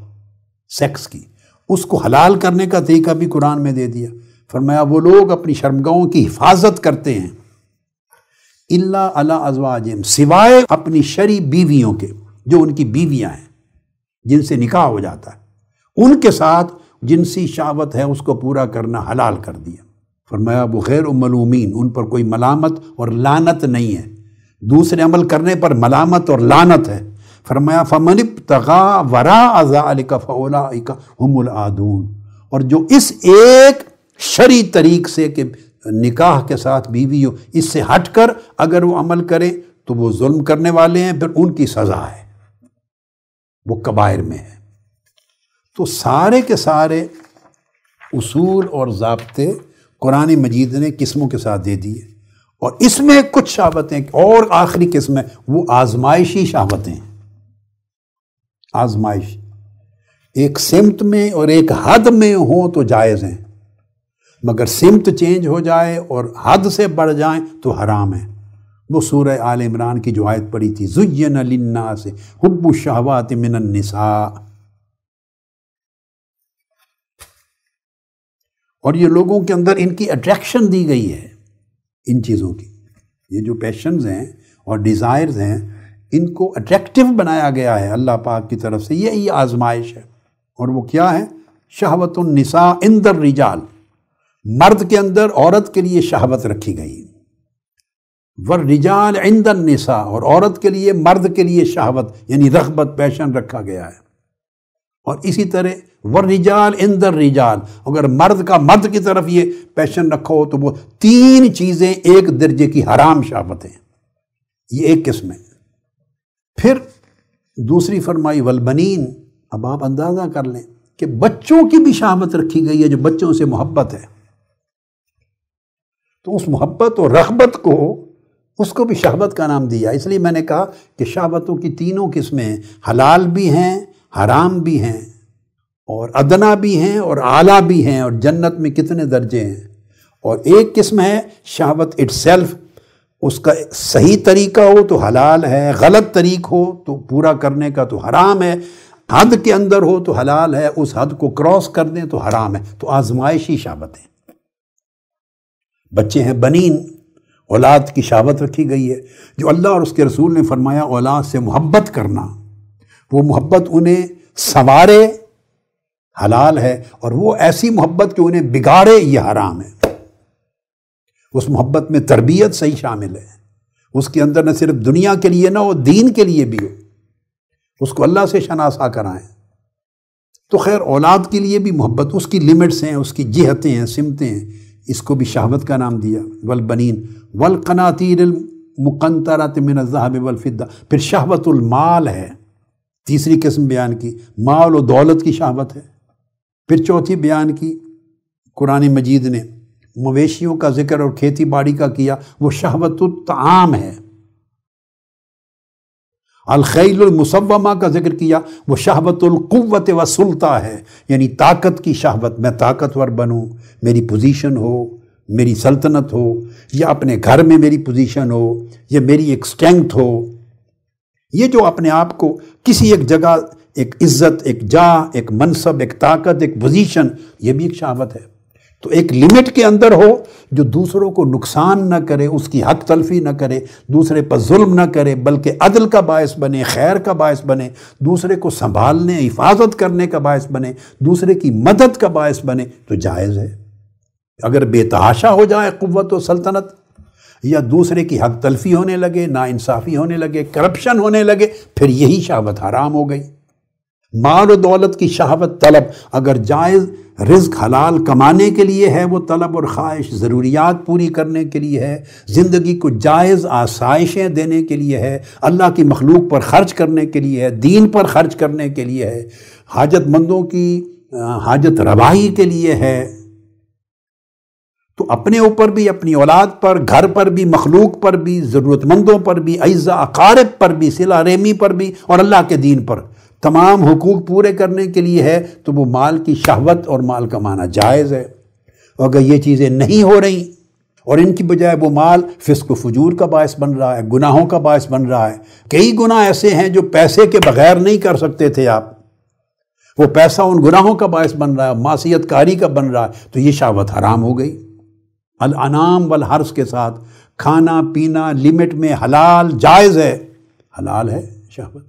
سیکس کی، اس کو حلال کرنے کا طریقہ بھی قرآن میں دے دیا۔ فرمایا وہ لوگ اپنی شرمگاہوں کی حفاظت کرتے ہیں، الا علی ازواجہم، سوائے اپنی شرعی بیویوں کے، جو ان کی بیویاں ہیں جن سے نکاح ہو جاتا ہے، ان کے ساتھ جنسی شہوت ہے اس کو پورا کرنا حلال کر دیا۔ فرمایا وہ غیر ملومین، ان پر کوئی ملامت اور لعنت نہیں ہے، دوسرے عمل کرنے پر ملامت اور لعنت ہے۔ فرمایا فمن ابتغى وراء ذلك فاولئک هم العادون، اور جو اس ایک شرعی طریق سے کہ نکاح کے ساتھ بیوی ہو، اس سے ہٹ کر اگر وہ عمل کرے تو وہ ظلم کرنے والے ہیں، پھر ان کی سزا ہے، وہ کبائر میں ہے۔ تو سارے کے سارے اصول اور ضابطے قرآن مجید نے قسموں کے ساتھ دے دیے، اور اس میں کچھ شہوتیں اور آخری قسم ہے، وہ آزمائشی شہوتیں، آزمائش ایک سمت میں اور ایک حد میں ہوں تو جائز ہیں، مگر سمت چینج ہو جائے اور حد سے بڑھ جائیں تو حرام ہے۔ وہ سورہ آل عمران کی جو آیت پڑھی تھی، زُيِّنَ لِلنَّاسِ حُبُّ الشَّهَوَاتِ مِنَ النِّسَاءِ، اور یہ لوگوں کے اندر ان کی اٹریکشن دی گئی ہے ان چیزوں کی. یہ جو پیشنز ہیں اور ڈیزائرز ہیں ان کو اٹریکٹیو بنایا گیا ہے اللہ پاک کی طرف سے. یہی آزمائش ہے. اور وہ کیا ہے؟ شہوت النساء عند الرجال، مرد کے اندر عورت کے لیے شہوت رکھی گئی، والرجال عند النساء، اور عورت کے لیے مرد کے لیے شہوت یعنی رغبت پیشن رکھا گیا ہے. اور اسی طرح والرجال عند الرجال، اگر مرد کا مرد کی طرف یہ پیشن رکھا ہو تو وہ تین چیزیں ایک درجے کی حرام شہوتیں، یہ ایک قسم ہے. پھر دوسری فرمائی والبنین. اب آپ اندازہ کر لیں کہ بچوں کی بھی شہوت رکھی گئی ہے، جو بچوں سے محبت ہے. تو اس محبت اور رغبت کو اس کو بھی شہوت کا نام دیا. اس لیے میں نے کہا کہ شہوتوں کی تینوں قسمیں ہیں، حلال بھی ہیں، حرام بھی ہیں، اور ادنا بھی ہیں اور اعلیٰ بھی ہیں. اور جنت میں کتنے درجے ہیں. اور ایک قسم ہے شہوت اٹ سیلف، اس کا صحیح طریقہ ہو تو حلال ہے، غلط طریق ہو تو پورا کرنے کا تو حرام ہے، حد کے اندر ہو تو حلال ہے، اس حد کو کراس کر دیں تو حرام ہے. تو آزمائشی شہوتیں. بچے ہیں بنین، اولاد کی شہوت رکھی گئی ہے. جو اللہ اور اس کے رسول نے فرمایا اولاد سے محبت کرنا، وہ محبت انہیں سنوارے حلال ہے، اور وہ ایسی محبت کہ انہیں بگاڑے یہ حرام ہے. اس محبت میں تربیت صحیح شامل ہے، اس کے اندر نہ صرف دنیا کے لیے نہ ہو، دین کے لیے بھی ہو، اس کو اللہ سے شناسا کرائیں. تو خیر اولاد کے لیے بھی محبت، اس کی لیمٹس ہیں، اس کی جہتیں ہیں، سمتیں ہیں، اس کو بھی شہوت کا نام دیا. والبنین والقناطیر المقنطرۃ من الذهب والفضہ. پھر شہوت المال ہے، تیسری قسم بیان کی، مال و دولت کی شہوت ہے. پھر چوتھی بیان کی قرآن مجید نے مویشیوں کا ذکر اور کھیتی باڑی کا کیا، وہ شہوت الطعام ہے. الخیل المصومہ کا ذکر کیا، وہ شہوت القوت والسلطہ ہے، یعنی طاقت کی شہوت. میں طاقتور بنوں، میری پوزیشن ہو، میری سلطنت ہو، یا اپنے گھر میں میری پوزیشن ہو، یا میری ایک اسٹرینگتھ ہو. یہ جو اپنے آپ کو کسی ایک جگہ ایک عزت، ایک جاہ، ایک منصب، ایک طاقت، ایک پوزیشن، یہ بھی ایک شہوت ہے. تو ایک لمٹ کے اندر ہو جو دوسروں کو نقصان نہ کرے، اس کی حق تلفی نہ کرے، دوسرے پر ظلم نہ کرے، بلکہ عدل کا باعث بنے، خیر کا باعث بنے، دوسرے کو سنبھالنے، حفاظت کرنے کا باعث بنے، دوسرے کی مدد کا باعث بنے، تو جائز ہے. اگر بے تحاشا ہو جائے قوت و سلطنت، یا دوسرے کی حق تلفی ہونے لگے، ناانصافی ہونے لگے، کرپشن ہونے لگے، پھر یہی شہوت حرام ہو گئی. مال و دولت کی شہوت طلب، اگر جائز رزق حلال کمانے کے لیے ہے وہ طلب اور خواہش، ضروریات پوری کرنے کے لیے ہے، زندگی کو جائز آسائشیں دینے کے لیے ہے، اللہ کی مخلوق پر خرچ کرنے کے لیے ہے، دین پر خرچ کرنے کے لیے ہے، حاجت مندوں کی حاجت روائی کے لیے ہے، تو اپنے اوپر بھی، اپنی اولاد پر، گھر پر بھی، مخلوق پر بھی، ضرورت مندوں پر بھی، اعزاء اقارب پر بھی، صلہ رحمی پر بھی، اور اللہ کے دین پر، تمام حقوق پورے کرنے کے لیے ہے، تو وہ مال کی شہوت اور مال کمانا جائز ہے. اگر یہ چیزیں نہیں ہو رہی اور ان کی بجائے وہ مال فسق و فجور کا باعث بن رہا ہے، گناہوں کا باعث بن رہا ہے. کئی گناہ ایسے ہیں جو پیسے کے بغیر نہیں کر سکتے تھے آپ، وہ پیسہ ان گناہوں کا باعث بن رہا ہے، معصیت کاری کا بن رہا ہے، تو یہ شہوت حرام ہو گئی. الانعام والحرث کے ساتھ کھانا پینا لمٹ میں حلال جائز ہے، حلال ہے شہوت.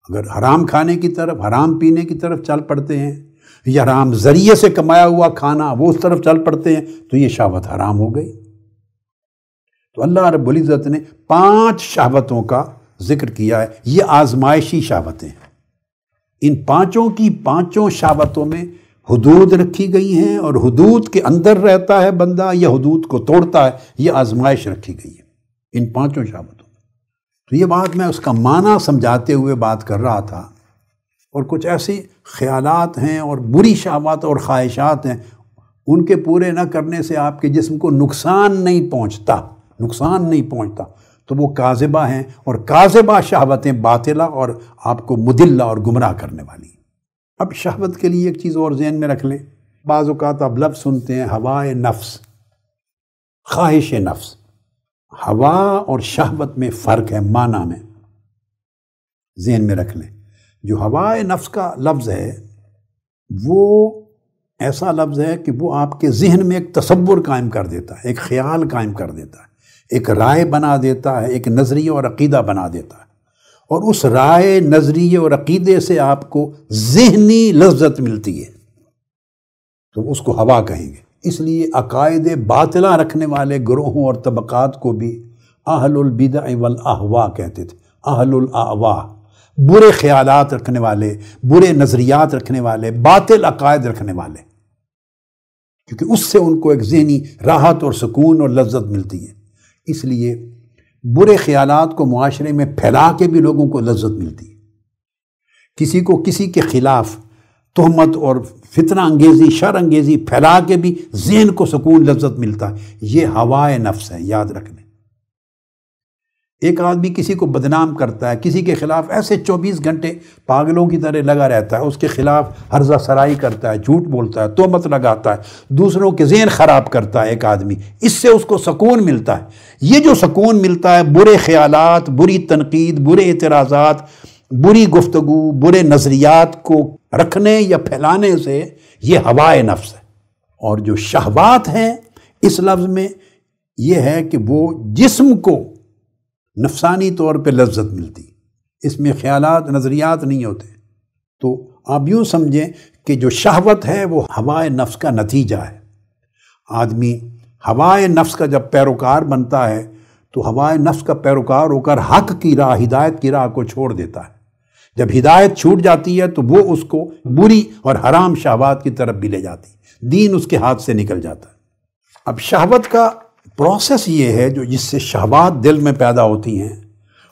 اگر حرام کھانے کی طرف، حرام پینے کی طرف چل پڑتے ہیں، یا حرام ذریعے سے کمایا ہوا کھانا وہ اس طرف چل پڑتے ہیں، تو یہ شہوت حرام ہو گئی. تو اللہ رب العزت نے 5 شہوتوں کا ذکر کیا ہے. یہ آزمائشی شہوتیں ہیں. ان 5 کی 5 شہوتوں میں حدود رکھی گئی ہیں، اور حدود کے اندر رہتا ہے بندہ یا حدود کو توڑتا ہے، یہ آزمائش رکھی گئی ہے ان 5 شہوتوں. تو یہ بات میں اس کا معنی سمجھاتے ہوئے بات کر رہا تھا. اور کچھ ایسی خیالات ہیں اور بری شہوات اور خواہشات ہیں، ان کے پورے نہ کرنے سے آپ کے جسم کو نقصان نہیں پہنچتا، تو وہ کاذبہ ہیں، اور کاذبہ شہوتیں باطلہ اور آپ کو مدلہ اور گمراہ کرنے والی. اب شہوت کے لیے ایک چیز اور ذہن میں رکھ لیں. بعض اوقات آپ لفظ سنتے ہیں ہوائے نفس، خواہش نفس. ہوا اور شہوت میں فرق ہے معنی میں، ذہن میں رکھ لیں۔ جو ہوائے نفس کا لفظ ہے وہ ایسا لفظ ہے کہ وہ آپ کے ذہن میں ایک تصور قائم کر دیتا ہے، ایک خیال قائم کر دیتا ہے، ایک رائے بنا دیتا ہے، ایک نظریہ اور عقیدہ بنا دیتا ہے، اور اس رائے، نظریے اور عقیدے سے آپ کو ذہنی لذت ملتی ہے، تو اس کو ہوا کہیں گے۔ اس لیے عقائد باطلہ رکھنے والے گروہوں اور طبقات کو بھی اہل البدع والاہواء کہتے تھے، اہل الاہواء، برے خیالات رکھنے والے، برے نظریات رکھنے والے، باطل عقائد رکھنے والے، کیونکہ اس سے ان کو ایک ذہنی راحت اور سکون اور لذت ملتی ہے۔ اس لیے برے خیالات کو معاشرے میں پھیلا کے بھی لوگوں کو لذت ملتی ہے۔ کسی کو کسی کے خلاف تہمت اور فتنہ انگیزی، شر انگیزی پھیلا کے بھی ذہن کو سکون لذت ملتا ہے۔ یہ ہوائے نفس ہے، یاد رکھنے۔ ایک آدمی کسی کو بدنام کرتا ہے، کسی کے خلاف ایسے 24 گھنٹے پاگلوں کی طرح لگا رہتا ہے، اس کے خلاف ہرزہ سرائی کرتا ہے، جھوٹ بولتا ہے، تہمت لگاتا ہے، دوسروں کے ذہن خراب کرتا ہے ایک آدمی، اس سے اس کو سکون ملتا ہے۔ یہ جو سکون ملتا ہے برے خیالات، بری تنقید، برے اعتراضات، بری گفتگو، برے نظریات کو رکھنے یا پھیلانے سے، یہ ہوائے نفس ہے۔ اور جو شہوات ہیں اس لفظ میں یہ ہے کہ وہ جسم کو نفسانی طور پہ لذت ملتی، اس میں خیالات، نظریات نہیں ہوتے۔ تو آپ یوں سمجھیں کہ جو شہوت ہے وہ ہوائے نفس کا نتیجہ ہے۔ آدمی ہوائے نفس کا جب پیروکار بنتا ہے تو ہوائے نفس کا پیروکار ہو کر حق کی راہ، ہدایت کی راہ کو چھوڑ دیتا ہے۔ جب ہدایت چھوٹ جاتی ہے تو وہ اس کو بری اور حرام شہوات کی طرف بھی لے جاتی ہے، دین اس کے ہاتھ سے نکل جاتا ہے۔ اب شہوت کا پروسیس یہ ہے جو جس سے شہوات دل میں پیدا ہوتی ہیں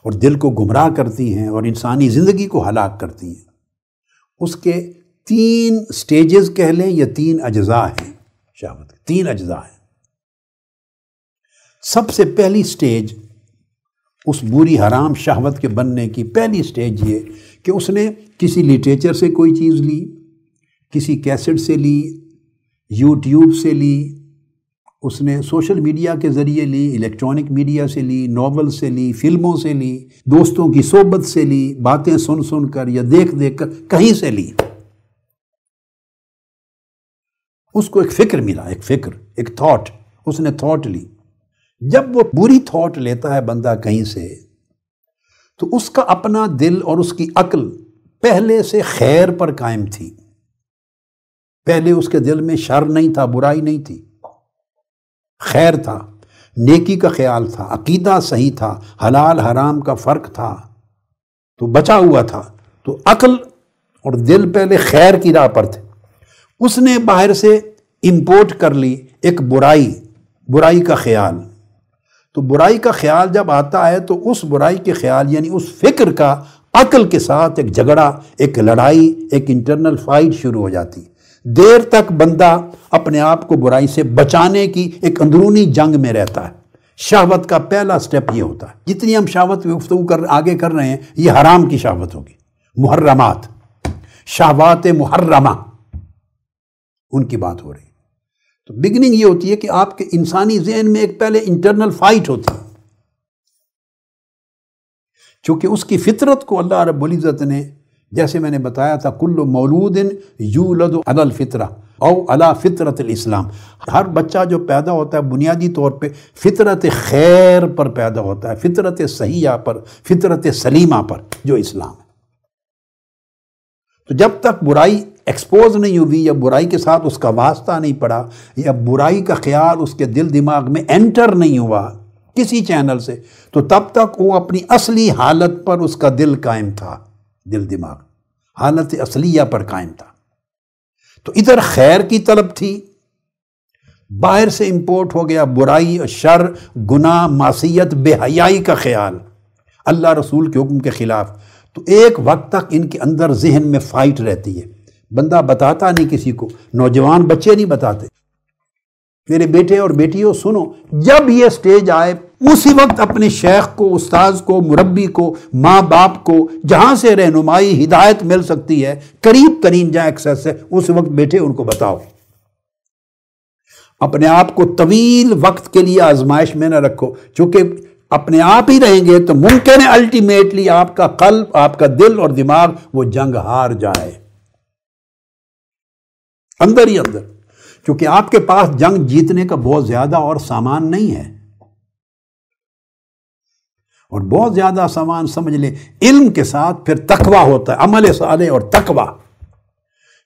اور دل کو گمراہ کرتی ہیں اور انسانی زندگی کو ہلاک کرتی ہیں، اس کے 3 سٹیجز کہہ لیں یا 3 اجزاء ہیں۔ شہوت کے 3 اجزاء ہیں۔ سب سے پہلی سٹیج اس بری حرام شہوت کے بننے کی پہلی سٹیج یہ کہ اس نے کسی لٹریچر سے کوئی چیز لی، کسی کیسٹ سے لی، یوٹیوب سے لی، اس نے سوشل میڈیا کے ذریعے لی، الیکٹرانک میڈیا سے لی، ناول سے لی، فلموں سے لی، دوستوں کی صحبت سے لی، باتیں سن سن کر یا دیکھ دیکھ کر کہیں سے لی۔ اس کو ایک فکر ملا، ایک تھاٹ، اس نے تھاٹ لی۔ جب وہ بری تھاٹ لیتا ہے بندہ کہیں سے تو اس کا اپنا دل اور اس کی عقل پہلے سے خیر پر قائم تھی، پہلے اس کے دل میں شر نہیں تھا، برائی نہیں تھی، خیر تھا، نیکی کا خیال تھا، عقیدہ صحیح تھا، حلال حرام کا فرق تھا، تو بچا ہوا تھا۔ تو عقل اور دل پہلے خیر کی راہ پر تھے۔ اس نے باہر سے امپورٹ کر لی ایک برائی کا خیال۔ تو برائی کا خیال جب آتا ہے تو اس برائی کے خیال یعنی اس فکر کا عقل کے ساتھ ایک جھگڑا، ایک لڑائی، ایک انٹرنل فائٹ شروع ہو جاتی۔ دیر تک بندہ اپنے آپ کو برائی سے بچانے کی ایک اندرونی جنگ میں رہتا ہے۔ شہوت کا پہلا سٹیپ یہ ہوتا ہے۔ جتنی ہم شہوت میں گفتگو آگے کر رہے ہیں یہ حرام کی شہوت ہوگی، محرمات، شہوات محرمہ، ان کی بات ہو رہی ہے۔ تو بگننگ یہ ہوتی ہے کہ آپ کے انسانی ذہن میں ایک پہلے انٹرنل فائٹ ہوتی ہے، چونکہ اس کی فطرت کو اللہ رب العزت نے، جیسے میں نے بتایا تھا، کل مولود یولد علی الفطرہ او علی فطرت الاسلام، ہر بچہ جو پیدا ہوتا ہے بنیادی طور پہ فطرت خیر پر پیدا ہوتا ہے، فطرت صحیحہ پر، فطرت سلیمہ پر، جو اسلام ہے۔ تو جب تک برائی ایکسپوز نہیں ہوئی یا برائی کے ساتھ اس کا واسطہ نہیں پڑا یا برائی کا خیال اس کے دل دماغ میں انٹر نہیں ہوا کسی چینل سے، تو تب تک وہ اپنی اصلی حالت پر اس کا دل قائم تھا، دل دماغ حالت اصلیہ پر قائم تھا۔ تو ادھر خیر کی طلب تھی، باہر سے امپورٹ ہو گیا برائی، شر، گناہ، معصیت، بے حیائی کا خیال اللہ رسول کے حکم کے خلاف۔ تو ایک وقت تک ان کے اندر ذہن میں فائٹ رہتی ہے، بندہ بتاتا نہیں کسی کو، نوجوان بچے نہیں بتاتے۔ میرے بیٹے اور بیٹیوں سنو، جب یہ سٹیج آئے اسی وقت اپنے شیخ کو، استاذ کو، مربی کو، ماں باپ کو، جہاں سے رہنمائی ہدایت مل سکتی ہے، قریب ترین جہاں ایکسیس ہے، اس وقت بیٹھے ان کو بتاؤ۔ اپنے آپ کو طویل وقت کے لیے آزمائش میں نہ رکھو، چونکہ اپنے آپ ہی رہیں گے تو ممکن ہے الٹیمیٹلی آپ کا قلب، آپ کا دل اور دماغ وہ جنگ ہار جائے اندر ہی اندر، کیونکہ آپ کے پاس جنگ جیتنے کا بہت زیادہ اور سامان نہیں ہے، اور بہت زیادہ سامان سمجھ لیں علم کے ساتھ پھر تقوی ہوتا ہے، عمل صالح اور تقوی۔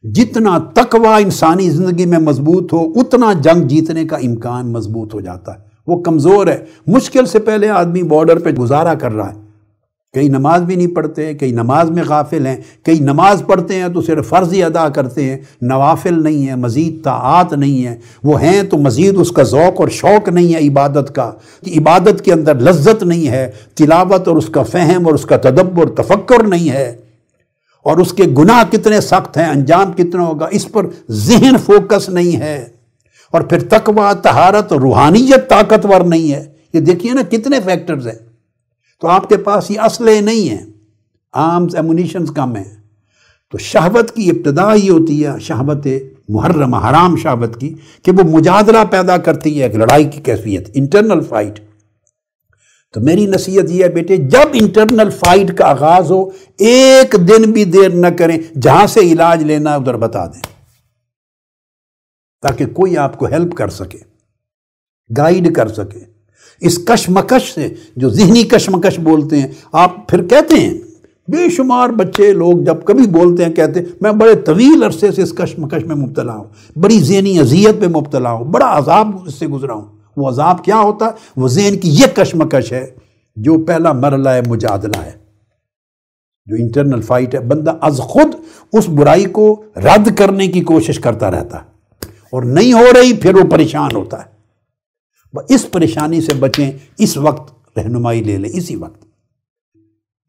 جتنا تقوی انسانی زندگی میں مضبوط ہو اتنا جنگ جیتنے کا امکان مضبوط ہو جاتا ہے۔ وہ کمزور ہے، مشکل سے پہلے آدمی بارڈر پہ گزارا کر رہا ہے، کئی نماز بھی نہیں پڑھتے، کئی نماز میں غافل ہیں، کئی نماز پڑھتے ہیں تو صرف فرض ہی ادا کرتے ہیں، نوافل نہیں ہیں، مزید طاعات نہیں ہیں، وہ ہیں تو مزید اس کا ذوق اور شوق نہیں ہے عبادت کا، کہ عبادت کے اندر لذت نہیں ہے، تلاوت اور اس کا فہم اور اس کا تدبر تفکر نہیں ہے، اور اس کے گناہ کتنے سخت ہیں، انجام کتنا ہوگا، اس پر ذہن فوکس نہیں ہے، اور پھر تقوی، طہارت اور روحانیت طاقتور نہیں ہے۔ یہ دیکھیے نا کتنے فیکٹرز ہیں، تو آپ کے پاس یہ اسلحے نہیں ہیں، آرمز ایمونیشنز کم ہیں۔ تو شہوت کی ابتدا ہی ہوتی ہے شہوت محرمہ، حرام شہوت کی، کہ وہ مجادلہ پیدا کرتی ہے، ایک لڑائی کی کیفیت، انٹرنل فائٹ۔ تو میری نصیحت یہ ہے بیٹے، جب انٹرنل فائٹ کا آغاز ہو ایک دن بھی دیر نہ کریں، جہاں سے علاج لینا ادھر بتا دیں، تاکہ کوئی آپ کو ہیلپ کر سکے، گائیڈ کر سکے۔ اس کشمکش سے، جو ذہنی کشمکش بولتے ہیں، آپ پھر کہتے ہیں، بے شمار بچے لوگ جب کبھی بولتے ہیں کہتے ہیں میں بڑے طویل عرصے سے اس کشمکش میں مبتلا ہوں، بڑی ذہنی اذیت میں مبتلا ہوں، بڑا عذاب اس سے گزرا ہوں۔ وہ عذاب کیا ہوتا ہے؟ وہ ذہن کی یہ کشمکش ہے جو پہلا مرحلہ ہے، مجادلہ ہے، جو انٹرنل فائٹ ہے۔ بندہ از خود اس برائی کو رد کرنے کی کوشش کرتا رہتا ہے، اور نہیں ہو رہی پھر وہ پریشان ہوتا ہے۔ اس پریشانی سے بچیں، اس وقت رہنمائی لے لیں، اسی وقت۔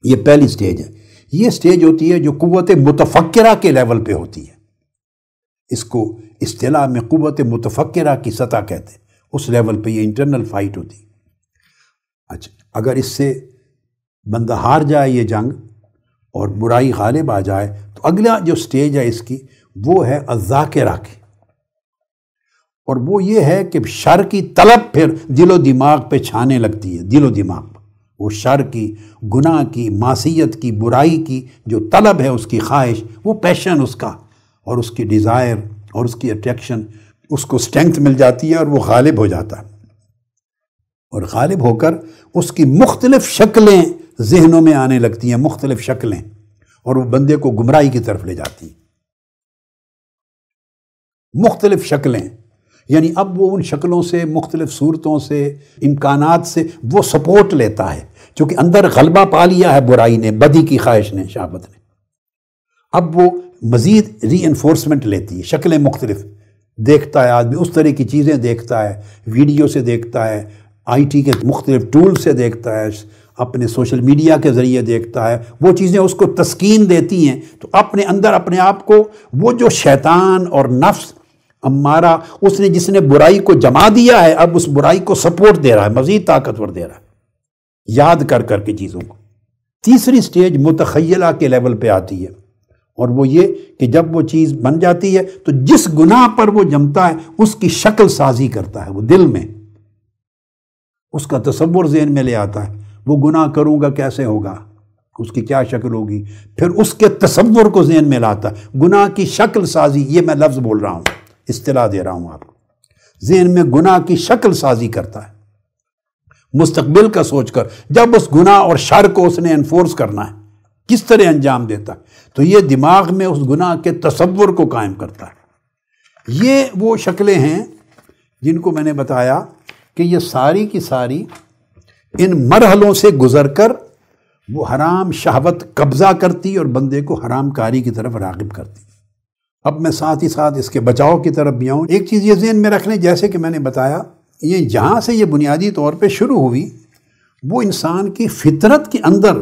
یہ پہلی سٹیج ہے۔ یہ سٹیج ہوتی ہے جو قوت متفکرہ کے لیول پہ ہوتی ہے، اس کو اصطلاح میں قوت متفکرہ کی سطح کہتے ہیں، اس لیول پہ یہ انٹرنل فائٹ ہوتی ہے۔ اچھا، اگر اس سے بندہ ہار جائے یہ جنگ اور برائی غالب آ جائے تو اگلا جو سٹیج ہے اس کی وہ ہے الذاکرہ کی، اور وہ یہ ہے کہ شر کی طلب پھر دل و دماغ پہ چھانے لگتی ہے، دل و دماغ پہ وہ شر کی، گناہ کی، معصیت کی، برائی کی جو طلب ہے، اس کی خواہش، وہ پیشن اس کا، اور اس کی ڈیزائر اور اس کی اٹریکشن، اس کو اسٹرینگتھ مل جاتی ہے اور وہ غالب ہو جاتا ہے، اور غالب ہو کر اس کی مختلف شکلیں ذہنوں میں آنے لگتی ہیں، مختلف شکلیں، اور وہ بندے کو گمراہی کی طرف لے جاتی ہیں۔ مختلف شکلیں، یعنی اب وہ ان شکلوں سے، مختلف صورتوں سے، امکانات سے وہ سپورٹ لیتا ہے، چونکہ اندر غلبہ پا لیا ہے برائی نے، بدی کی خواہش نے، شہوت نے۔ اب وہ مزید ری انفورسمنٹ لیتی ہے، شکلیں مختلف دیکھتا ہے آدمی، اس طرح کی چیزیں دیکھتا ہے، ویڈیو سے دیکھتا ہے، آئی ٹی کے مختلف ٹول سے دیکھتا ہے، اپنے سوشل میڈیا کے ذریعے دیکھتا ہے، وہ چیزیں اس کو تسکین دیتی ہیں، تو اپنے اندر اپنے آپ کو وہ جو شیطان اور نفس امارہ، اس نے جس نے برائی کو جما دیا ہے، اب اس برائی کو سپورٹ دے رہا ہے، مزید طاقتور دے رہا ہے، یاد کر کر کے چیزوں کو۔ تیسری سٹیج متخیلہ کے لیول پہ آتی ہے، اور وہ یہ کہ جب وہ چیز بن جاتی ہے تو جس گناہ پر وہ جمتا ہے اس کی شکل سازی کرتا ہے، وہ دل میں اس کا تصور ذہن میں لے آتا ہے، وہ گناہ کروں گا کیسے ہوگا، اس کی کیا شکل ہوگی، پھر اس کے تصور کو ذہن میں لاتا ہے۔ گناہ کی شکل سازی، یہ میں لفظ بول رہا ہوں، اصطلاح دے رہا ہوں آپ کو، ذہن میں گناہ کی شکل سازی کرتا ہے مستقبل کا سوچ کر، جب اس گناہ اور شر کو اس نے انفورس کرنا ہے کس طرح انجام دیتا ہے، تو یہ دماغ میں اس گناہ کے تصور کو قائم کرتا ہے۔ یہ وہ شکلیں ہیں جن کو میں نے بتایا کہ یہ ساری کی ساری ان مرحلوں سے گزر کر وہ حرام شہوت قبضہ کرتی اور بندے کو حرام کاری کی طرف راغب کرتی۔ اب میں ساتھ ہی ساتھ اس کے بچاؤ کی طرف بھی آؤں۔ ایک چیز یہ ذہن میں رکھ لیں، جیسے کہ میں نے بتایا، یہ جہاں سے یہ بنیادی طور پہ شروع ہوئی، وہ انسان کی فطرت کے اندر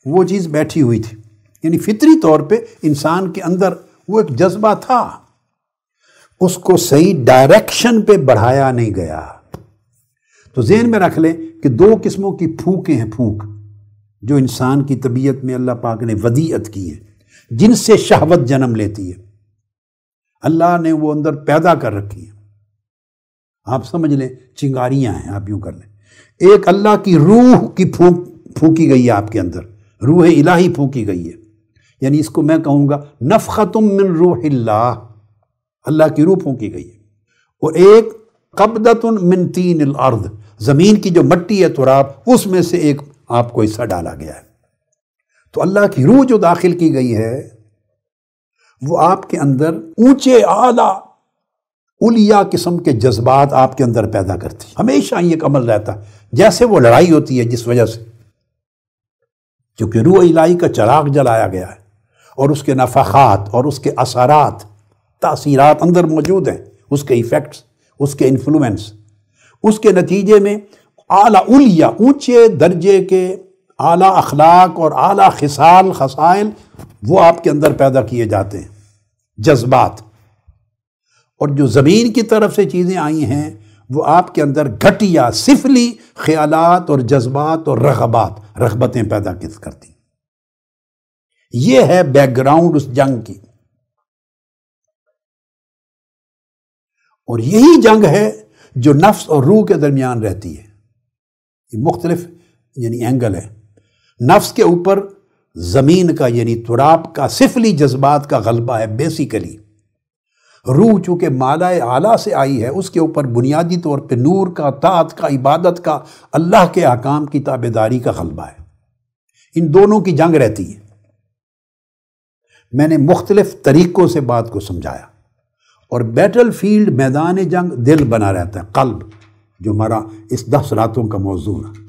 وہ چیز بیٹھی ہوئی تھی، یعنی فطری طور پہ انسان کے اندر وہ ایک جذبہ تھا، اس کو صحیح ڈائریکشن پہ بڑھایا نہیں گیا۔ تو ذہن میں رکھ لیں کہ دو قسموں کی پھونکیں ہیں، پھونک جو انسان کی طبیعت میں اللہ پاک نے ودیعت کی ہے، جن سے شہوت جنم لیتی ہے، اللہ نے وہ اندر پیدا کر رکھی ہے۔ آپ سمجھ لیں چنگاریاں ہیں، آپ یوں کر لیں۔ ایک اللہ کی روح کی پھونکی گئی ہے آپ کے اندر، روح الہی پھونکی گئی ہے، یعنی اس کو میں کہوں گا نفخۃ من روح اللہ، اللہ کی روح پھونکی گئی ہے۔ اور ایک قبضۃ من طین الارض، زمین کی جو مٹی ہے تراب، اس میں سے ایک آپ کو حصہ ڈالا گیا ہے۔ تو اللہ کی روح جو داخل کی گئی ہے وہ آپ کے اندر اونچے اعلیٰ اولیاء قسم کے جذبات آپ کے اندر پیدا کرتی، ہمیشہ یہ ایک عمل رہتا ہے۔ جیسے وہ لڑائی ہوتی ہے جس وجہ سے، کیونکہ روح الہی کا چراغ جلایا گیا ہے اور اس کے نفخات اور اس کے اثرات، تاثیرات اندر موجود ہیں، اس کے ایفیکٹس، اس کے انفلوئنس، اس کے نتیجے میں اعلیٰ اولیاء، اونچے درجے کے اعلیٰ اخلاق اور اعلیٰ خصائل وہ آپ کے اندر پیدا کیے جاتے ہیں، جذبات۔ اور جو زمین کی طرف سے چیزیں آئی ہیں وہ آپ کے اندر گھٹیا سفلی خیالات اور جذبات اور رغبتیں پیدا کرتی۔ یہ ہے بیک گراؤنڈ اس جنگ کی، اور یہی جنگ ہے جو نفس اور روح کے درمیان رہتی ہے۔ یہ مختلف یعنی اینگل ہے۔ نفس کے اوپر زمین کا یعنی تراب کا سفلی جذبات کا غلبہ ہے بیسیکلی۔ روح چونکہ مالا اعلیٰ سے آئی ہے، اس کے اوپر بنیادی طور پہ نور کا، طاعت کا، عبادت کا، اللہ کے احکام کی تابعداری کا غلبہ ہے۔ ان دونوں کی جنگ رہتی ہے۔ میں نے مختلف طریقوں سے بات کو سمجھایا، اور بیٹل فیلڈ میدان جنگ دل بنا رہتا ہے، قلب، جو ہمارا اس 10 راتوں کا موضوع ہے۔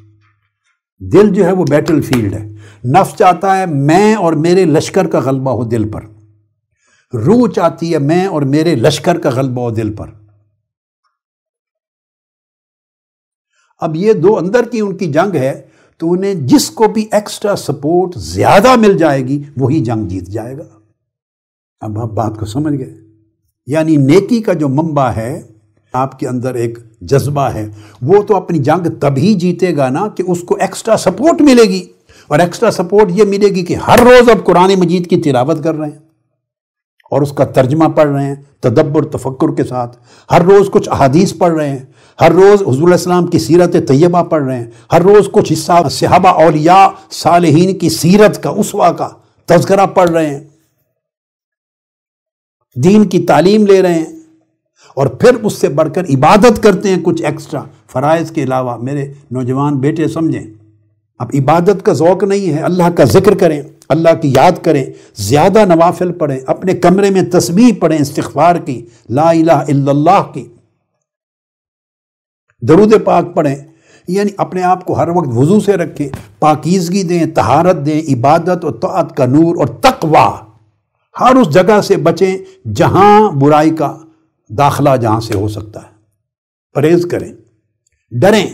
دل جو ہے وہ بیٹل فیلڈ ہے۔ نفس چاہتا ہے میں اور میرے لشکر کا غلبہ ہو دل پر، روح چاہتی ہے میں اور میرے لشکر کا غلبہ ہو دل پر۔ اب یہ دو اندر کی ان کی جنگ ہے، تو انہیں جس کو بھی ایکسٹرا سپورٹ زیادہ مل جائے گی وہی جنگ جیت جائے گا۔ اب آپ بات کو سمجھ گئے؟ یعنی نیکی کا جو منبع ہے، آپ کے اندر ایک جذبہ ہے، وہ تو اپنی جنگ تبھی جیتے گا نا کہ اس کو ایکسٹرا سپورٹ ملے گی، اور ایکسٹرا سپورٹ یہ ملے گی کہ ہر روز اب قرآن مجید کی تلاوت کر رہے ہیں اور اس کا ترجمہ پڑھ رہے ہیں تدبر تفکر کے ساتھ، ہر روز کچھ احادیث پڑھ رہے ہیں، ہر روز حضور علیہ السلام کی سیرت طیبہ پڑھ رہے ہیں، ہر روز کچھ حصہ صحابہ اولیاء صالحین کی سیرت کا، اسوہ کا تذکرہ پڑھ رہے ہیں، دین کی تعلیم لے رہے ہیں، اور پھر اس سے بڑھ کر عبادت کرتے ہیں کچھ ایکسٹرا فرائض کے علاوہ۔ میرے نوجوان بیٹے سمجھیں، اب عبادت کا ذوق نہیں ہے، اللہ کا ذکر کریں، اللہ کی یاد کریں، زیادہ نوافل پڑھیں، اپنے کمرے میں تسبیح پڑھیں، استغفار کی، لا الہ الا اللہ کی، درود پاک پڑھیں، یعنی اپنے آپ کو ہر وقت وضو سے رکھیں، پاکیزگی دیں، طہارت دیں، عبادت اور طاعت کا نور اور تقوی، ہر اس جگہ سے بچیں جہاں برائی کا داخلہ جہاں سے ہو سکتا ہے، پرہیز کریں، ڈریں،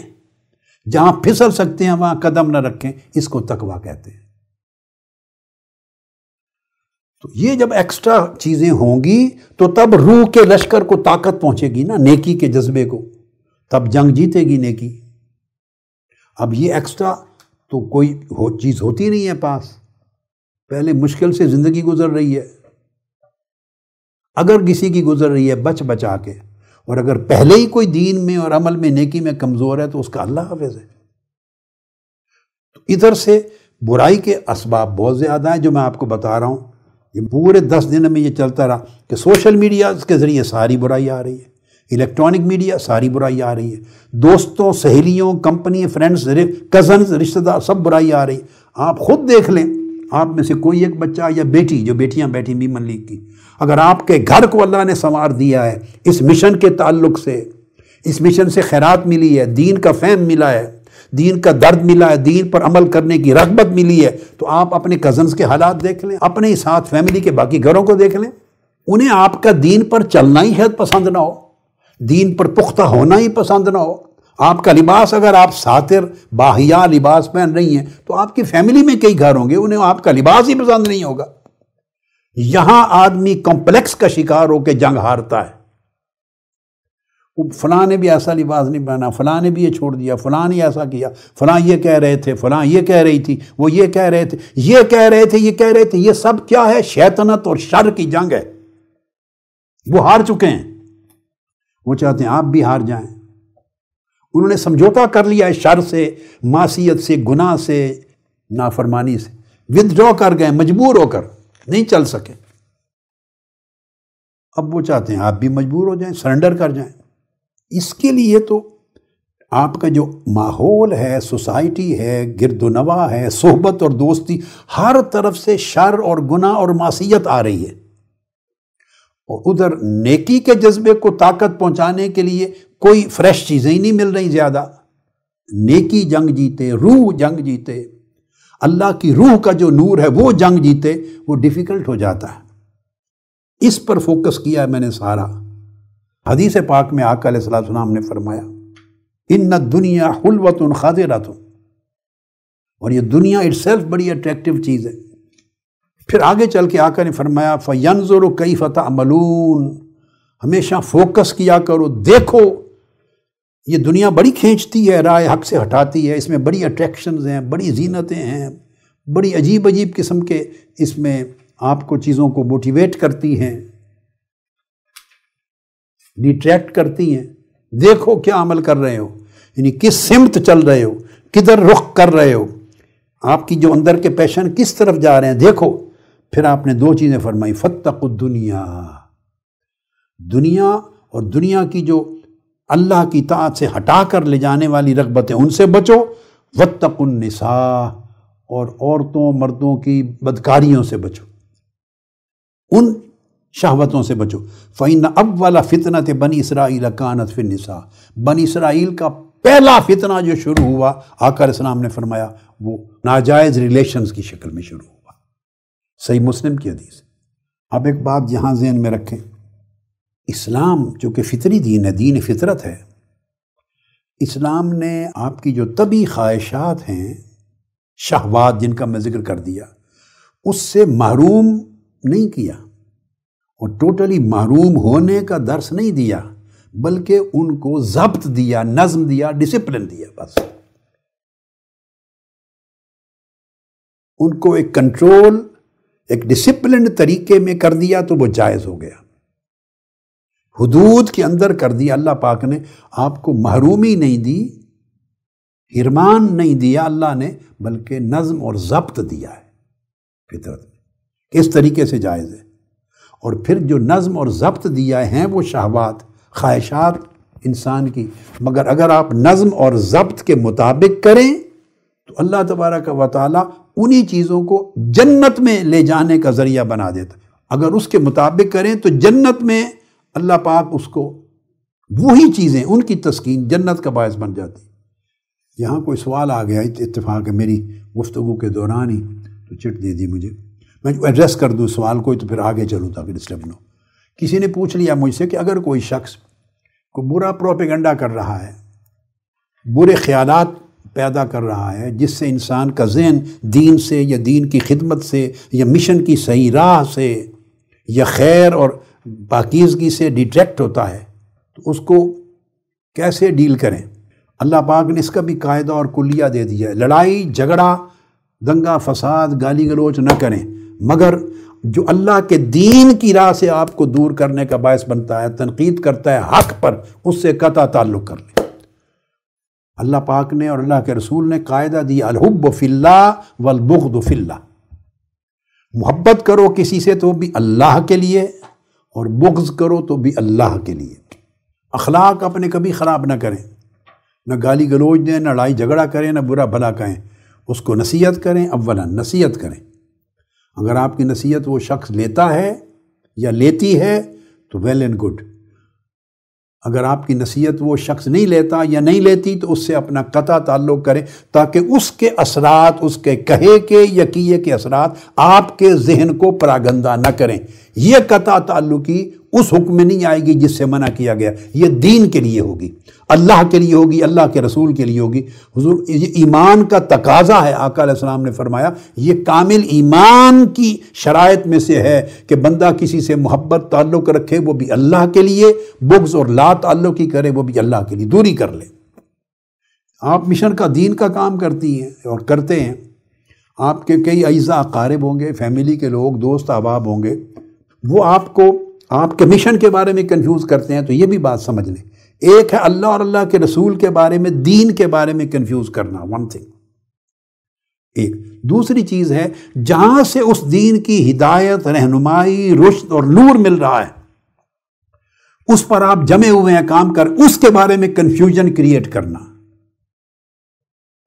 جہاں پھسل سکتے ہیں وہاں قدم نہ رکھیں، اس کو تقوی کہتے ہیں۔ تو یہ جب ایکسٹرا چیزیں ہوں گی تو تب روح کے لشکر کو طاقت پہنچے گی نا، نیکی کے جذبے کو، تب جنگ جیتے گی نیکی۔ اب یہ ایکسٹرا تو کوئی چیز ہوتی نہیں ہے پاس، پہلے مشکل سے زندگی گزر رہی ہے، اگر کسی کی گزر رہی ہے بچ بچا کے، اور اگر پہلے ہی کوئی دین میں اور عمل میں نیکی میں کمزور ہے تو اس کا اللہ حافظ ہے۔ تو ادھر سے برائی کے اسباب بہت زیادہ ہیں جو میں آپ کو بتا رہا ہوں، یہ پورے 10 دن میں یہ چلتا رہا کہ سوشل میڈیا کے ذریعے ساری برائی آ رہی ہے، الیکٹرانک میڈیا ساری برائی آ رہی ہے، دوستوں، سہیلیوں، کمپنی، فرینڈز، کزنز، رشتہ دار، سب برائی آ رہی ہے۔ آپ خود دیکھ لیں، آپ میں سے کوئی ایک بچہ یا بیٹی، جو بیٹیاں بیٹھی میمن لیگ کی، اگر آپ کے گھر کو اللہ نے سنوار دیا ہے اس مشن کے تعلق سے، اس مشن سے خیرات ملی ہے، دین کا فہم ملا ہے، دین کا درد ملا ہے، دین پر عمل کرنے کی رغبت ملی ہے، تو آپ اپنے کزنز کے حالات دیکھ لیں، اپنے ہی ساتھ فیملی کے باقی گھروں کو دیکھ لیں، انہیں آپ کا دین پر چلنا ہی شاید پسند نہ ہو، دین پر پختہ ہونا ہی پسند نہ ہو، آپ کا لباس اگر آپ ساتر باحیا لباس پہن رہی ہیں تو آپ کی فیملی میں کئی گھر ہوں گے انہیں آپ کا لباس ہی پسند نہیں ہوگا۔ یہاں آدمی کمپلیکس کا شکار ہو کے جنگ ہارتا ہے، فلاں نے بھی ایسا لباس نہیں پہنا، فلاں نے بھی یہ چھوڑ دیا، فلاں نے ایسا کیا، فلاں یہ کہہ رہے تھے، فلاں یہ کہہ رہی تھی، وہ یہ کہہ رہے تھے، یہ کہہ رہے تھے، یہ کہہ رہے تھے، یہ سب کیا ہے؟ شیطنت اور شر کی جنگ ہے، وہ ہار چکے ہیں۔ وہ چاہتے ہیں آپ بھی ہار جائیں۔ انہوں نے سمجھوتا کر لیا ہے شر سے، معصیت سے، گناہ سے، نافرمانی سے، ودرا کر گئے مجبور ہو کر، نہیں چل سکے۔ اب وہ چاہتے ہیں آپ بھی مجبور ہو جائیں، سرنڈر کر جائیں۔ اس کے لیے تو آپ کا جو ماحول ہے، سوسائٹی ہے، گرد و نواح ہے، صحبت اور دوستی، ہر طرف سے شر اور گناہ اور معصیت آ رہی ہے، اور ادھر نیکی کے جذبے کو طاقت پہنچانے کے لیے کوئی فریش چیزیں ہی نہیں مل رہی زیادہ۔ نیکی جنگ جیتے، روح جنگ جیتے، اللہ کی روح کا جو نور ہے وہ جنگ جیتے، وہ ڈیفیکلٹ ہو جاتا ہے۔ اس پر فوکس کیا ہے میں نے سارا۔ حدیث پاک میں آقا علیہ السلام نے فرمایا ان الدنیا حلوۃ خاضرۃ، اور یہ دنیا اٹ سیلف بڑی اٹریکٹیو چیز ہے۔ پھر آگے چل کے آقا نے فرمایا فَيَنْظُرُ كَيْفَ تَعْمَلُونَ، ہمیشہ فوکس کیا کرو، دیکھو یہ دنیا بڑی کھینچتی ہے، راہ حق سے ہٹاتی ہے، اس میں بڑی اٹریکشنز ہیں، بڑی زینتیں ہیں، بڑی عجیب عجیب قسم کے اس میں آپ کو چیزوں کو موٹیویٹ کرتی ہیں، ڈیٹریکٹ کرتی ہیں۔ دیکھو کیا عمل کر رہے ہو، یعنی کس سمت چل رہے ہو، کدھر رخ کر رہے ہو، آپ کی جو اندر کے پیشن کس طرف جا رہے ہیں، دیکھو۔ پھر آپ نے دو چیزیں فرمائی، فَاتَّقُوا الدُّنْيَا، دنیا اور دنیا کی جو اللہ کی طاعت سے ہٹا کر لے جانے والی رغبتیں، ان سے بچو، وَاتَّقُوا النِّسَاء، اور عورتوں مردوں کی بدکاریوں سے بچو، ان شہوتوں سے بچو۔ فَإِنَّ أَوَّلَ فِتْنَةِ بَنِي إِسْرَائِيلَ كَانَتْ فِي النِّسَاء، بنی اسرائیل کا پہلا فتنہ جو شروع ہوا، آقا علیہ السلام نے فرمایا وہ ناجائز ریلیشنز کی شکل میں شروع ہوا۔ صحیح مسلم کی حدیث۔ اب ایک بات یہاں ذہن میں رکھیں، اسلام جو کہ فطری دین ہے، دین فطرت ہے، اسلام نے آپ کی جو طبعی خواہشات ہیں، شہوات جن کا میں ذکر کر دیا، اس سے محروم نہیں کیا، اور ٹوٹلی محروم ہونے کا درس نہیں دیا، بلکہ ان کو ضبط دیا، نظم دیا، ڈسپلن دیا۔ بس ان کو ایک کنٹرول، ایک ڈسپلنڈ طریقے میں کر دیا تو وہ جائز ہو گیا، حدود کے اندر کر دیا۔ اللہ پاک نے آپ کو محرومی نہیں دی، حرمان نہیں دیا اللہ نے، بلکہ نظم اور ضبط دیا ہے فطرت میں، کس طریقے سے جائز ہے۔ اور پھر جو نظم اور ضبط دیا ہیں وہ شہوات، خواہشات انسان کی، مگر اگر آپ نظم اور ضبط کے مطابق کریں تو اللہ تبارک و تعالیٰ انہی چیزوں کو جنت میں لے جانے کا ذریعہ بنا دیتا ہے۔ اگر اس کے مطابق کریں تو جنت میں اللہ پاک اس کو، وہی چیزیں ان کی تسکین جنت کا باعث بن جاتی۔ یہاں کوئی سوال آ گیا، اتفاق ہے میری گفتگو کے دوران ہی، تو چٹ دے دی مجھے، میں ایڈریس کر دوں سوال کو تو پھر آگے چلوں تاکہ ڈسٹرب نہ ہو۔ کسی نے پوچھ لیا مجھ سے کہ اگر کوئی شخص کو برا پروپیگنڈا کر رہا ہے، برے خیالات پیدا کر رہا ہے، جس سے انسان کا ذہن دین سے یا دین کی خدمت سے یا مشن کی صحیح راہ سے یا خیر اور پاکیزگی سے ڈیٹریکٹ ہوتا ہے، تو اس کو کیسے ڈیل کریں؟ اللہ پاک نے اس کا بھی قاعدہ اور کلیہ دے دیا ہے۔ لڑائی جھگڑا، دنگا فساد، گالی گلوچ نہ کریں، مگر جو اللہ کے دین کی راہ سے آپ کو دور کرنے کا باعث بنتا ہے، تنقید کرتا ہے حق پر، اس سے قطع تعلق کر لیں۔ اللہ پاک نے اور اللہ کے رسول نے قاعدہ دیا، الحب فی اللہ والبغض فی اللہ، محبت کرو کسی سے تو بھی اللہ کے لیے، اور بغض کرو تو بھی اللہ کے لیے۔ اخلاق اپنے کبھی خراب نہ کریں، نہ گالی گلوچ دیں، نہ لڑائی جھگڑا کریں، نہ برا بھلا کہیں، اس کو نصیحت کریں، اولا نصیحت کریں۔ اگر آپ کی نصیحت وہ شخص لیتا ہے یا لیتی ہے تو ویل اینڈ گڈ، اگر آپ کی نصیحت وہ شخص نہیں لیتا یا نہیں لیتی تو اس سے اپنا قطع تعلق کریں، تاکہ اس کے اثرات، اس کے کہے کے یا کیے کے اثرات آپ کے ذہن کو پراگندہ نہ کریں۔ یہ قطع تعلقی اس حکم میں نہیں آئے گی جس سے منع کیا گیا، یہ دین کے لیے ہوگی، اللہ کے لیے ہوگی، اللہ کے رسول کے لیے ہوگی۔ حضور یہ ایمان کا تقاضا ہے، آقا علیہ السلام نے فرمایا یہ کامل ایمان کی شرائط میں سے ہے کہ بندہ کسی سے محبت تعلق رکھے وہ بھی اللہ کے لیے، بغض اور لا تعلق ہی کرے وہ بھی اللہ کے لیے، دوری کر لے۔ آپ مشن کا دین کا کام کرتی ہیں اور کرتے ہیں، آپ کے کئی اعزاء اقارب ہوں گے، فیملی کے لوگ، دوست احباب ہوں گے، وہ آپ کو آپ کے مشن کے بارے میں کنفیوز کرتے ہیں تو یہ بھی بات سمجھ لیں، ایک ہے اللہ اور اللہ کے رسول کے بارے میں، دین کے بارے میں کنفیوز کرنا، ون تھنگ ایک۔ دوسری چیز ہے جہاں سے اس دین کی ہدایت، رہنمائی، رشد اور نور مل رہا ہے، اس پر آپ جمے ہوئے ہیں کام کر، اس کے بارے میں کنفیوژن کریٹ کرنا۔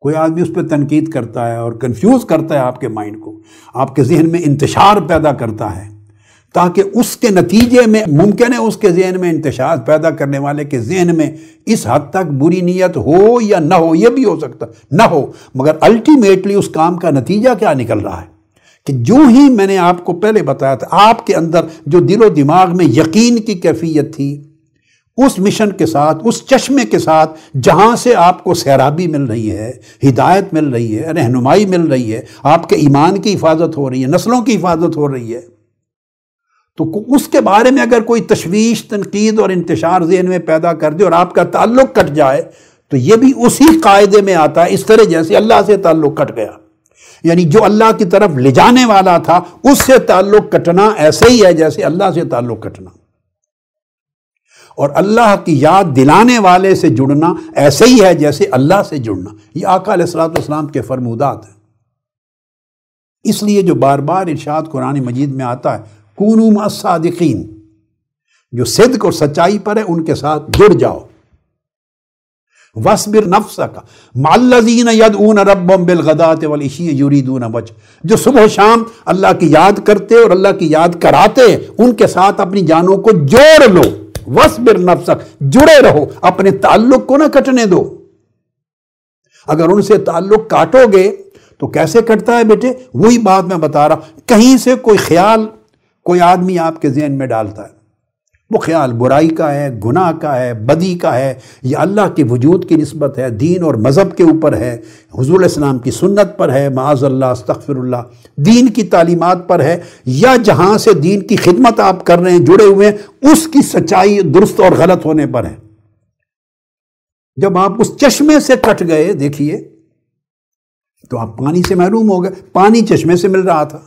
کوئی آدمی اس پہ تنقید کرتا ہے اور کنفیوز کرتا ہے آپ کے مائنڈ کو، آپ کے ذہن میں انتشار پیدا کرتا ہے، تاکہ اس کے نتیجے میں ممکن ہے اس کے ذہن میں انتشار پیدا کرنے والے کے ذہن میں اس حد تک بری نیت ہو یا نہ ہو، یہ بھی ہو سکتا نہ ہو، مگر الٹیمیٹلی اس کام کا نتیجہ کیا نکل رہا ہے کہ جو ہی میں نے آپ کو پہلے بتایا تھا، آپ کے اندر جو دل و دماغ میں یقین کی کیفیت تھی، اس مشن کے ساتھ، اس چشمے کے ساتھ جہاں سے آپ کو سیرابی مل رہی ہے، ہدایت مل رہی ہے، رہنمائی مل رہی ہے، آپ کے ایمان کی حفاظت ہو رہی ہے، نسلوں کی حفاظت ہو رہی ہے، تو اس کے بارے میں اگر کوئی تشویش، تنقید اور انتشار ذہن میں پیدا کر دے اور آپ کا تعلق کٹ جائے تو یہ بھی اسی قاعدے میں آتا ہے، اس طرح جیسے اللہ سے تعلق کٹ گیا، یعنی جو اللہ کی طرف لے جانے والا تھا اس سے تعلق کٹنا ایسے ہی ہے جیسے اللہ سے تعلق کٹنا، اور اللہ کی یاد دلانے والے سے جڑنا ایسے ہی ہے جیسے اللہ سے جڑنا۔ یہ آقا علیہ الصلوۃ والسلام کے فرمودات ہیں۔ اس لیے جو بار بار ارشاد قرآن مجید میں آتا ہے کونوا مع الصادقین، جو صدق اور سچائی پر ہے ان کے ساتھ جڑ جاؤ، وَاصْبِرْ نَفْسَكَ مَعَ الَّذِينَ يَدْعُونَ رَبَّهُمْ بِالْغَدَاةِ وَالْعَشِيِّ يُرِيدُونَ وَجْهَهُ، جو صبح و شام اللہ کی یاد کرتے اور اللہ کی یاد کراتے، ان کے ساتھ اپنی جانوں کو جوڑ لو، وَاصْبِرْ نَفْسَكَ، جڑے رہو، اپنے تعلق کو نہ کٹنے دو۔ اگر ان سے تعلق کاٹو گے تو کیسے کٹتا ہے بیٹے؟ وہی بات میں بتا رہا، کہیں سے کوئی خیال کوئی آدمی آپ کے ذہن میں ڈالتا ہے، وہ خیال برائی کا ہے، گناہ کا ہے، بدی کا ہے، یا اللہ کے وجود کی نسبت ہے، دین اور مذہب کے اوپر ہے، حضور علیہ السلام کی سنت پر ہے، معاذ اللہ استغفر اللہ، دین کی تعلیمات پر ہے، یا جہاں سے دین کی خدمت آپ کر رہے ہیں، جڑے ہوئے ہیں، اس کی سچائی درست اور غلط ہونے پر ہے۔ جب آپ اس چشمے سے کٹ گئے، دیکھیے تو آپ پانی سے محروم ہو گئے، پانی چشمے سے مل رہا تھا۔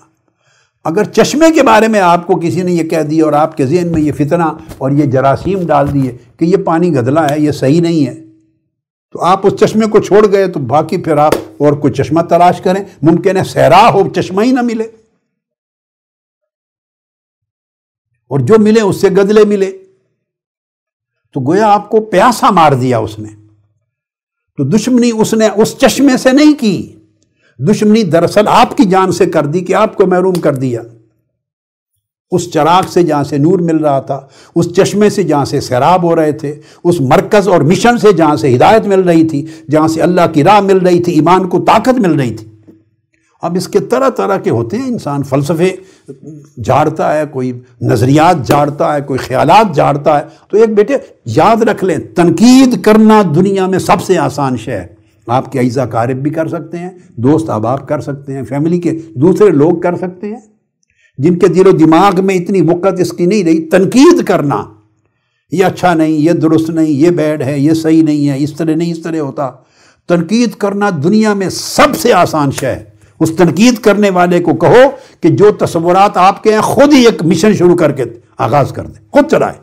اگر چشمے کے بارے میں آپ کو کسی نے یہ کہہ دیا اور آپ کے ذہن میں یہ فتنہ اور یہ جراثیم ڈال دیے کہ یہ پانی گدلا ہے، یہ صحیح نہیں ہے، تو آپ اس چشمے کو چھوڑ گئے، تو باقی پھر آپ اور کوئی چشمہ تلاش کریں، ممکن ہے صحرا ہو، چشمہ ہی نہ ملے، اور جو ملے اس سے گدلے ملے، تو گویا آپ کو پیاسا مار دیا اس نے۔ تو دشمنی اس نے اس چشمے سے نہیں کی، دشمنی دراصل آپ کی جان سے کر دی کہ آپ کو محروم کر دیا، اس چراغ سے جہاں سے نور مل رہا تھا، اس چشمے سے جہاں سے سیراب ہو رہے تھے، اس مرکز اور مشن سے جہاں سے ہدایت مل رہی تھی، جہاں سے اللہ کی راہ مل رہی تھی، ایمان کو طاقت مل رہی تھی۔ اب اس کے طرح طرح کے ہوتے ہیں، انسان فلسفے جھاڑتا ہے، کوئی نظریات جھاڑتا ہے، کوئی خیالات جھاڑتا ہے، تو ایک بیٹے یاد رکھ لیں، تنقید کرنا دنیا میں سب سے آسان شے ہے۔ آپ کے اعزا قارب بھی کر سکتے ہیں، دوست احباب کر سکتے ہیں، فیملی کے دوسرے لوگ کر سکتے ہیں، جن کے دل و دماغ میں اتنی وقت اس کی نہیں رہی، تنقید کرنا، یہ اچھا نہیں، یہ درست نہیں، یہ بیڈ ہے، یہ صحیح نہیں ہے، اس طرح نہیں، اس طرح ہوتا۔ تنقید کرنا دنیا میں سب سے آسان شے ہے۔ اس تنقید کرنے والے کو کہو کہ جو تصورات آپ کے ہیں خود ہی ایک مشن شروع کر کے آغاز کر دے، خود چلائے،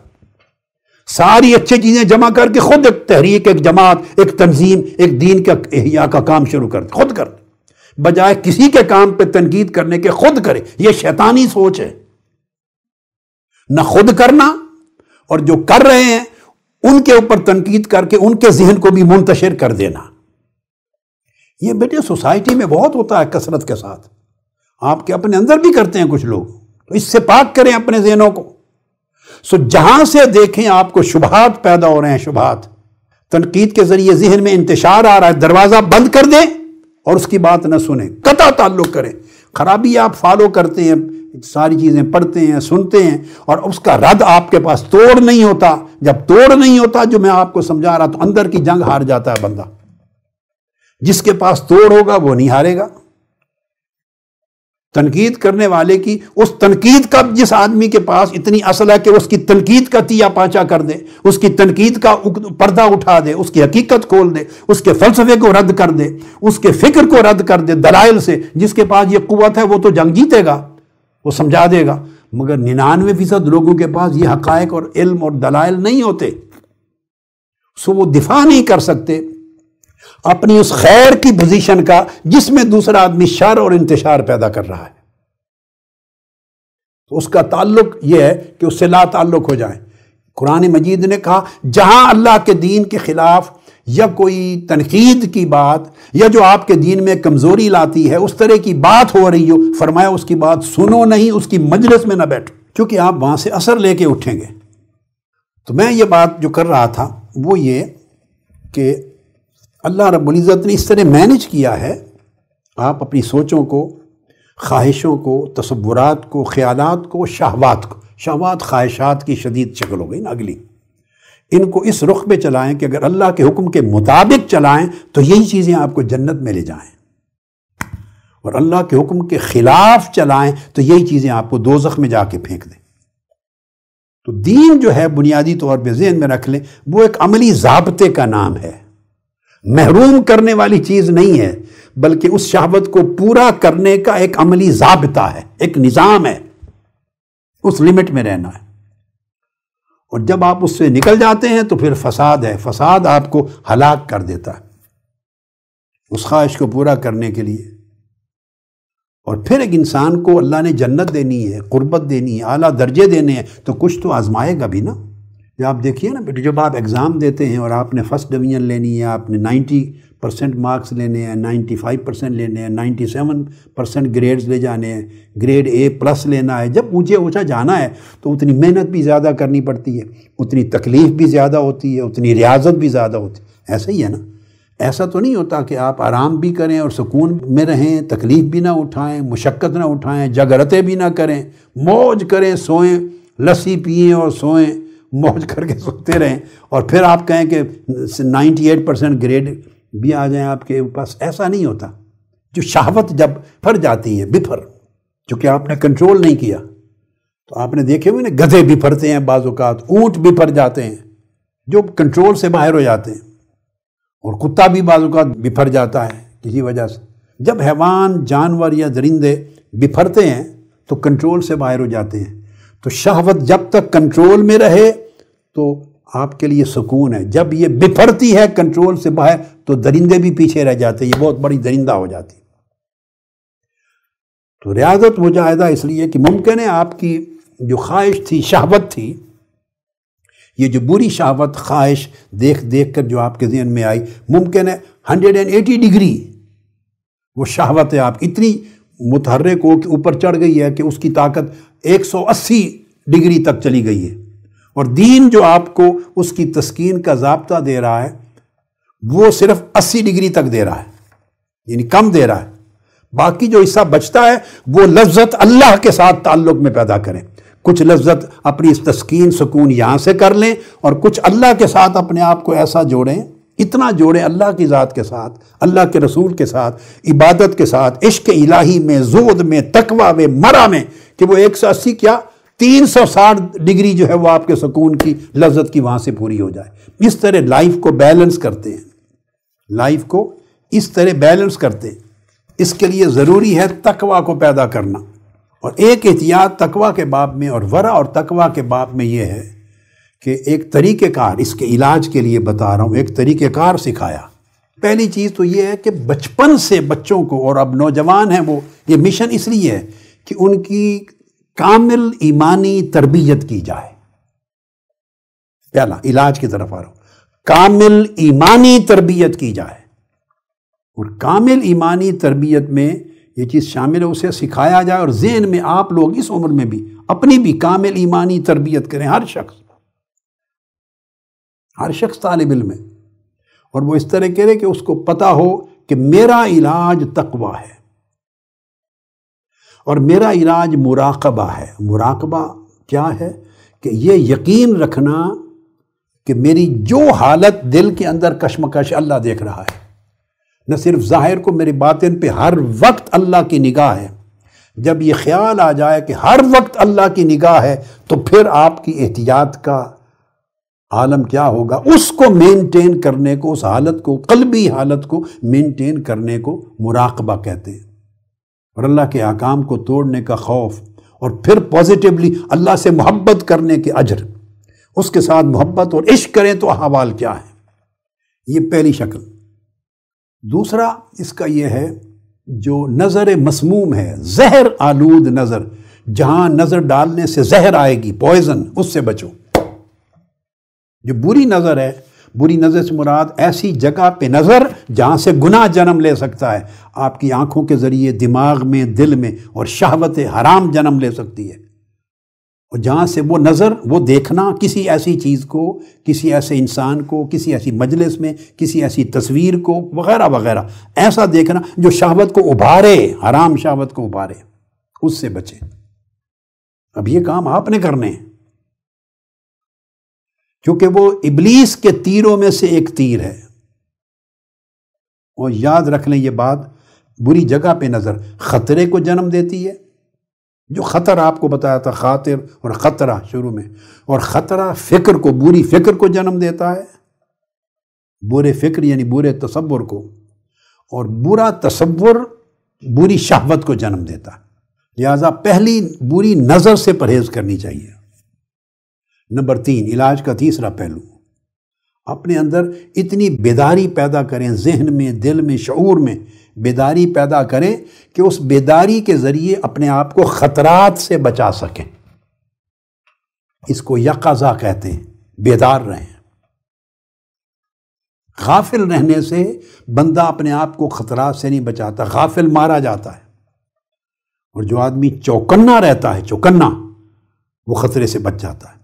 ساری اچھی چیزیں جمع کر کے خود ایک تحریک، ایک جماعت، ایک تنظیم، ایک دین کا احیاء کا کام شروع کر دے، خود کر دے، بجائے کسی کے کام پہ تنقید کرنے کے خود کرے۔ یہ شیطانی سوچ ہے، نہ خود کرنا، اور جو کر رہے ہیں ان کے اوپر تنقید کر کے ان کے ذہن کو بھی منتشر کر دینا۔ یہ بیٹے سوسائٹی میں بہت ہوتا ہے کثرت کے ساتھ، آپ کے اپنے اندر بھی کرتے ہیں کچھ لوگ، تو اس سے پاک کریں اپنے ذہنوں کو۔ جہاں سے دیکھیں آپ کو شبہات پیدا ہو رہے ہیں، شبہات تنقید کے ذریعے ذہن میں انتشار آ رہا ہے، دروازہ بند کر دیں اور اس کی بات نہ سنیں، قطع تعلق کریں۔ خرابی آپ فالو کرتے ہیں، ساری چیزیں پڑھتے ہیں، سنتے ہیں، اور اس کا رد آپ کے پاس توڑ نہیں ہوتا۔ جب توڑ نہیں ہوتا، جو میں آپ کو سمجھا رہا، تو اندر کی جنگ ہار جاتا ہے بندہ۔ جس کے پاس توڑ ہوگا وہ نہیں ہارے گا۔ تنقید کرنے والے کی، اس تنقید کا جس آدمی کے پاس اتنی اصل ہے کہ اس کی تنقید کا تیا پانچا کر دے، اس کی تنقید کا پردہ اٹھا دے، اس کی حقیقت کھول دے، اس کے فلسفے کو رد کر دے، اس کے فکر کو رد کر دے دلائل سے، جس کے پاس یہ قوت ہے وہ تو جنگ جیتے گا۔ وہ سمجھا دے گا، مگر 99% لوگوں کے پاس یہ حقائق اور علم اور دلائل نہیں ہوتے، سو وہ دفاع نہیں کر سکتے اپنی اس خیر کی پوزیشن کا جس میں دوسرا آدمی شر اور انتشار پیدا کر رہا ہے۔ تو اس کا تعلق یہ ہے کہ اس سے لا تعلق ہو جائے۔ قرآن مجید نے کہا جہاں اللہ کے دین کے خلاف یا کوئی تنقید کی بات یا جو آپ کے دین میں کمزوری لاتی ہے اس طرح کی بات ہو رہی ہو، فرمایا اس کی بات سنو نہیں، اس کی مجلس میں نہ بیٹھو، کیونکہ آپ وہاں سے اثر لے کے اٹھیں گے۔ تو میں یہ بات جو کر رہا تھا وہ یہ کہ اللہ رب العزت نے اس طرح مینج کیا ہے، آپ اپنی سوچوں کو، خواہشوں کو، تصورات کو، خیالات کو، شہوات خواہشات کی شدید شکل ہو گئی نا اگلی، ان کو اس رخ پہ چلائیں کہ اگر اللہ کے حکم کے مطابق چلائیں تو یہی چیزیں آپ کو جنت میں لے جائیں، اور اللہ کے حکم کے خلاف چلائیں تو یہی چیزیں آپ کو دوزخ میں جا کے پھینک دیں۔ تو دین جو ہے بنیادی طور پہ ذہن میں رکھ لیں، وہ ایک عملی ضابطے کا نام ہے، محروم کرنے والی چیز نہیں ہے، بلکہ اس شہوت کو پورا کرنے کا ایک عملی ضابطہ ہے، ایک نظام ہے، اس لمٹ میں رہنا ہے۔ اور جب آپ اس سے نکل جاتے ہیں تو پھر فساد ہے، فساد آپ کو ہلاک کر دیتا ہے اس خواہش کو پورا کرنے کے لیے۔ اور پھر ایک انسان کو اللہ نے جنت دینی ہے، قربت دینی ہے، اعلیٰ درجے دینے ہیں، تو کچھ تو آزمائے گا بھی نا۔ جب آپ دیکھیے نا بیٹے، جب آپ ایگزام دیتے ہیں اور آپ نے فرسٹ ڈویژن لینی ہے، آپ نے 90% مارکس لینے ہیں، 95% لینے ہیں، 97% گریڈز لے جانے ہیں، گریڈ A+ لینا ہے، جب اونچا جانا ہے تو اتنی محنت بھی زیادہ کرنی پڑتی ہے، اتنی تکلیف بھی زیادہ ہوتی ہے، اتنی ریاضت بھی زیادہ ہوتی ہے۔ ایسا ہی ہے نا، ایسا تو نہیں ہوتا کہ آپ آرام بھی کریں اور سکون میں رہیں، تکلیف بھی نہ اٹھائیں، مشقت نہ اٹھائیں، جگرتیں بھی نہ کریں، موج کریں، سوئیں، لسی پئیں اور سوئیں، موج کر کے سوتے رہیں، اور پھر آپ کہیں کہ 98% گریڈ بھی آ جائیں آپ کے پاس۔ ایسا نہیں ہوتا۔ جو شہوت جب پھر جاتی ہے، بفر، چونکہ آپ نے کنٹرول نہیں کیا، تو آپ نے دیکھے ہوئے نا، گدھے بفرتے ہیں بعض اوقات، اونٹ بفر جاتے ہیں جو کنٹرول سے باہر ہو جاتے ہیں، اور کتا بھی بعض اوقات بفر جاتا ہے کسی وجہ سے۔ جب حیوان، جانور یا درندے بفرتے ہیں تو کنٹرول سے باہر ہو جاتے ہیں۔ تو شہوت جب تک کنٹرول میں رہے تو آپ کے لیے سکون ہے، جب یہ بفرتی ہے کنٹرول سے باہر تو درندے بھی پیچھے رہ جاتے ہیں، یہ بہت بڑی درندہ ہو جاتی۔ تو ریاضت مجاہدہ اس لیے کہ ممکن ہے آپ کی جو خواہش تھی، شہوت تھی، یہ جو بری شہوت، خواہش دیکھ کر جو آپ کے ذہن میں آئی، ممکن ہے 180 ڈگری وہ شہوت ہے آپ اتنی متحرک ہو کہ اوپر چڑھ گئی ہے کہ اس کی طاقت 180 ڈگری تک چلی گئی ہے، اور دین جو آپ کو اس کی تسکین کا ضابطہ دے رہا ہے وہ صرف 80 ڈگری تک دے رہا ہے، یعنی کم دے رہا ہے۔ باقی جو حصہ بچتا ہے وہ لذت اللہ کے ساتھ تعلق میں پیدا کریں، کچھ لذت اپنی اس تسکین سکون یہاں سے کر لیں، اور کچھ اللہ کے ساتھ اپنے آپ کو ایسا جوڑیں، اتنا جوڑیں اللہ کی ذات کے ساتھ، اللہ کے رسول کے ساتھ، عبادت کے ساتھ، عشق الہی میں، زہد میں، تقوی میں، مرا میں، کہ وہ 180 کیا 360 ڈگری جو ہے وہ آپ کے سکون کی، لذت کی وہاں سے پوری ہو جائے۔ اس طرح لائف کو بیلنس کرتے ہیں، لائف کو اس طرح بیلنس کرتے ہیں۔ اس کے لیے ضروری ہے تقوی کو پیدا کرنا، اور ایک احتیاط تقوی کے باب میں اور ورع اور تقوی کے باب میں یہ ہے کہ ایک طریقہ کار اس کے علاج کے لیے بتا رہا ہوں، ایک طریقہ کار سکھایا۔ پہلی چیز تو یہ ہے کہ بچپن سے بچوں کو، اور اب نوجوان ہیں وہ، یہ مشن اس لیے ہے کہ ان کی کامل ایمانی تربیت کی جائے۔ پہلا علاج کی طرف آ رہا ہوں، کامل ایمانی تربیت کی جائے، اور کامل ایمانی تربیت میں یہ چیز شامل ہے، اسے سکھایا جائے، اور ذہن میں آپ لوگ اس عمر میں بھی اپنی بھی کامل ایمانی تربیت کریں، ہر شخص طالب علم ہے، اور وہ اس طرح کرے کہ اس کو پتا ہو کہ میرا علاج تقوی ہے اور میرا علاج مراقبہ ہے۔ مراقبہ کیا ہے؟ کہ یہ یقین رکھنا کہ میری جو حالت دل کے اندر کشمکش، اللہ دیکھ رہا ہے، نہ صرف ظاہر کو، میری باطن پہ ہر وقت اللہ کی نگاہ ہے۔ جب یہ خیال آ جائے کہ ہر وقت اللہ کی نگاہ ہے تو پھر آپ کی احتیاط کا عالم کیا ہوگا؟ اس کو مینٹین کرنے کو، اس حالت کو، قلبی حالت کو مینٹین کرنے کو مراقبہ کہتے ہیں، اور اللہ کے احکام کو توڑنے کا خوف اور پھر پازیٹیولی اللہ سے محبت کرنے کے اجر، اس کے ساتھ محبت اور عشق کریں تو احوال کیا ہے، یہ پہلی شکل۔ دوسرا اس کا یہ ہے جو نظر مسموم ہے، زہر آلود نظر، جہاں نظر ڈالنے سے زہر آئے گی، پوائزن، اس سے بچو۔ جو بری نظر ہے، بری نظر سے مراد ایسی جگہ پہ نظر جہاں سے گناہ جنم لے سکتا ہے، آپ کی آنکھوں کے ذریعے دماغ میں، دل میں، اور شہوت حرام جنم لے سکتی ہے، اور جہاں سے وہ نظر، وہ دیکھنا کسی ایسی چیز کو، کسی ایسے انسان کو، کسی ایسی مجلس میں، کسی ایسی تصویر کو، وغیرہ وغیرہ، ایسا دیکھنا جو شہوت کو ابھارے، حرام شہوت کو ابھارے، اس سے بچیں۔ اب یہ کام آپ نے کرنے ہیں، کیونکہ وہ ابلیس کے تیروں میں سے ایک تیر ہے۔ اور یاد رکھ لیں یہ بات، بری جگہ پہ نظر خطرے کو جنم دیتی ہے، جو خطر آپ کو بتایا تھا، خاطر اور خطرہ شروع میں، اور خطرہ فکر کو، بری فکر کو جنم دیتا ہے، برے فکر یعنی برے تصور کو، اور برا تصور بری شہوت کو جنم دیتا ہے۔ لہذا پہلی بری نظر سے پرہیز کرنی چاہیے۔ نمبر 3، علاج کا تیسرا پہلو، اپنے اندر اتنی بیداری پیدا کریں، ذہن میں، دل میں، شعور میں بیداری پیدا کریں کہ اس بیداری کے ذریعے اپنے آپ کو خطرات سے بچا سکیں۔ اس کو یقظہ کہتے ہیں، بیدار رہیں۔ غافل رہنے سے بندہ اپنے آپ کو خطرات سے نہیں بچاتا، غافل مارا جاتا ہے۔ اور جو آدمی چوکنا رہتا ہے، چوکنا، وہ خطرے سے بچ جاتا ہے۔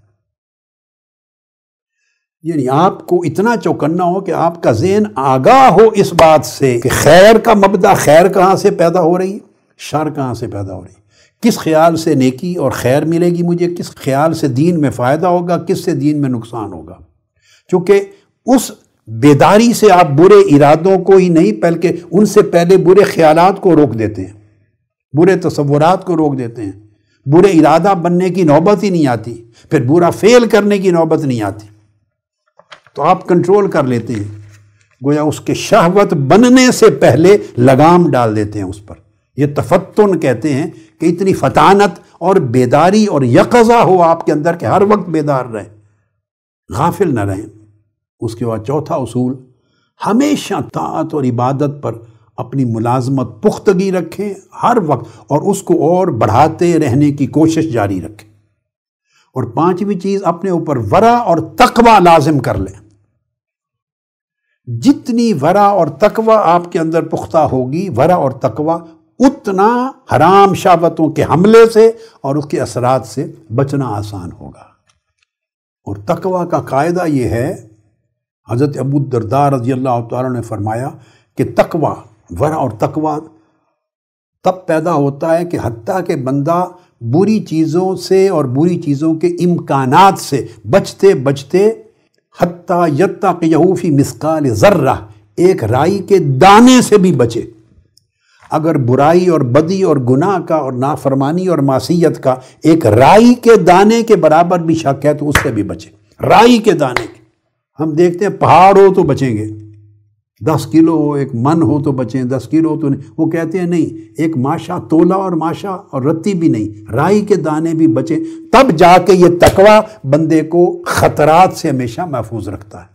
یعنی آپ کو اتنا چوکنا ہو کہ آپ کا ذہن آگاہ ہو اس بات سے کہ خیر کا مبدا، خیر کہاں سے پیدا ہو رہی، شر کہاں سے پیدا ہو رہی، کس خیال سے نیکی اور خیر ملے گی مجھے، کس خیال سے دین میں فائدہ ہوگا، کس سے دین میں نقصان ہوگا۔ چونکہ اس بیداری سے آپ برے ارادوں کو ہی نہیں، بلکہ ان سے پہلے برے خیالات کو روک دیتے ہیں، برے تصورات کو روک دیتے ہیں، برے ارادہ بننے کی نوبت ہی نہیں آتی، پھر برا فعل کرنے کی نوبت نہیں آتی، تو آپ کنٹرول کر لیتے ہیں، گویا اس کے شہوت بننے سے پہلے لگام ڈال دیتے ہیں اس پر۔ یہ تفتن کہتے ہیں کہ اتنی فطانت اور بیداری اور یقظہ ہو آپ کے اندر کہ ہر وقت بیدار رہیں، غافل نہ رہیں۔ اس کے بعد چوتھا اصول، ہمیشہ طاعت اور عبادت پر اپنی ملازمت پختگی رکھیں ہر وقت، اور اس کو اور بڑھاتے رہنے کی کوشش جاری رکھیں۔ اور پانچویں چیز، اپنے اوپر ورع اور تقوی لازم کر لیں۔ جتنی ورع اور تقوی آپ کے اندر پختہ ہوگی، ورع اور تقوی، اتنا حرام شہوتوں کے حملے سے اور اس کے اثرات سے بچنا آسان ہوگا۔ اور تقوی کا قاعدہ یہ ہے، حضرت ابو الدرداء رضی اللہ تعالیٰ نے فرمایا کہ تقوی، ورع اور تقوی تب پیدا ہوتا ہے کہ حتیٰ کہ بندہ بری چیزوں سے اور بری چیزوں کے امکانات سے بچتے بچتے حتیٰ یتقیہ فی مثقال ذرہ، ایک رائی کے دانے سے بھی بچے۔ اگر برائی اور بدی اور گناہ کا اور نافرمانی اور معصیت کا ایک رائی کے دانے کے برابر بھی شک ہے تو اس سے بھی بچے، رائی کے دانے کے۔ ہم دیکھتے ہیں پہاڑ ہو تو بچیں گے، 10 کلو ہو، ایک من ہو تو بچیں، 10 کلو ہو تو نہیں۔ وہ کہتے ہیں نہیں، ایک ماشا تولا اور ماشا اور رتی بھی نہیں، رائی کے دانے بھی بچیں، تب جا کے یہ تقوی بندے کو خطرات سے ہمیشہ محفوظ رکھتا ہے۔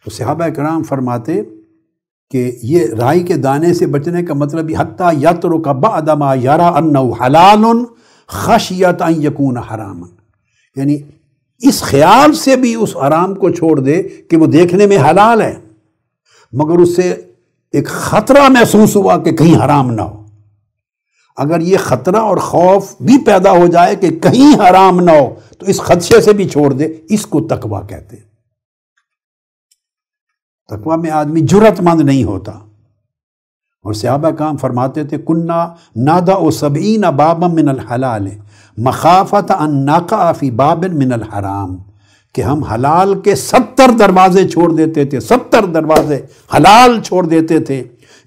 تو صحابہ کرام فرماتے کہ یہ رائی کے دانے سے بچنے کا مطلب حتیٰ یترک بعد ما یری انہ حلال خشیۃ ان یکون حراما، یعنی اس خیال سے بھی اس حرام کو چھوڑ دے کہ وہ دیکھنے میں حلال ہے، مگر اس سے ایک خطرہ محسوس ہوا کہ کہیں حرام نہ ہو۔ اگر یہ خطرہ اور خوف بھی پیدا ہو جائے کہ کہیں حرام نہ ہو تو اس خدشے سے بھی چھوڑ دے، اس کو تقویٰ کہتے ہیں۔ تقویٰ میں آدمی جرأت مند نہیں ہوتا۔ اور صحابہ کرام فرماتے تھے کنا نادع 70 بابا من الحلال مخافۃ ان نقع فی باب من الحرام، کہ ہم حلال کے 70 دروازے چھوڑ دیتے تھے، 70 دروازے حلال چھوڑ دیتے تھے،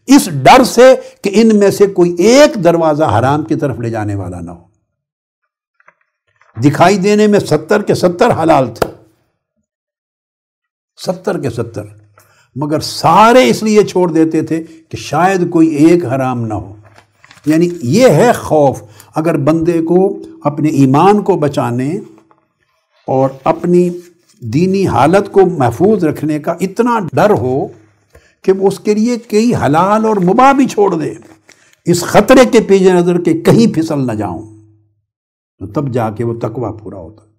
اس ڈر سے کہ ان میں سے کوئی ایک دروازہ حرام کی طرف لے جانے والا نہ ہو۔ دکھائی دینے میں 70 کے 70 حلال تھے، 70 کے 70، مگر سارے اس لیے چھوڑ دیتے تھے کہ شاید کوئی ایک حرام نہ ہو۔ یعنی یہ ہے خوف. اگر بندے کو اپنے ایمان کو بچانے اور اپنی دینی حالت کو محفوظ رکھنے کا اتنا ڈر ہو کہ وہ اس کے لیے کئی حلال اور مباح بھی چھوڑ دے، اس خطرے کے پیش نظر کہ کہیں پھسل نہ جاؤں، تو تب جا کے وہ تقویٰ پورا ہوتا ہے.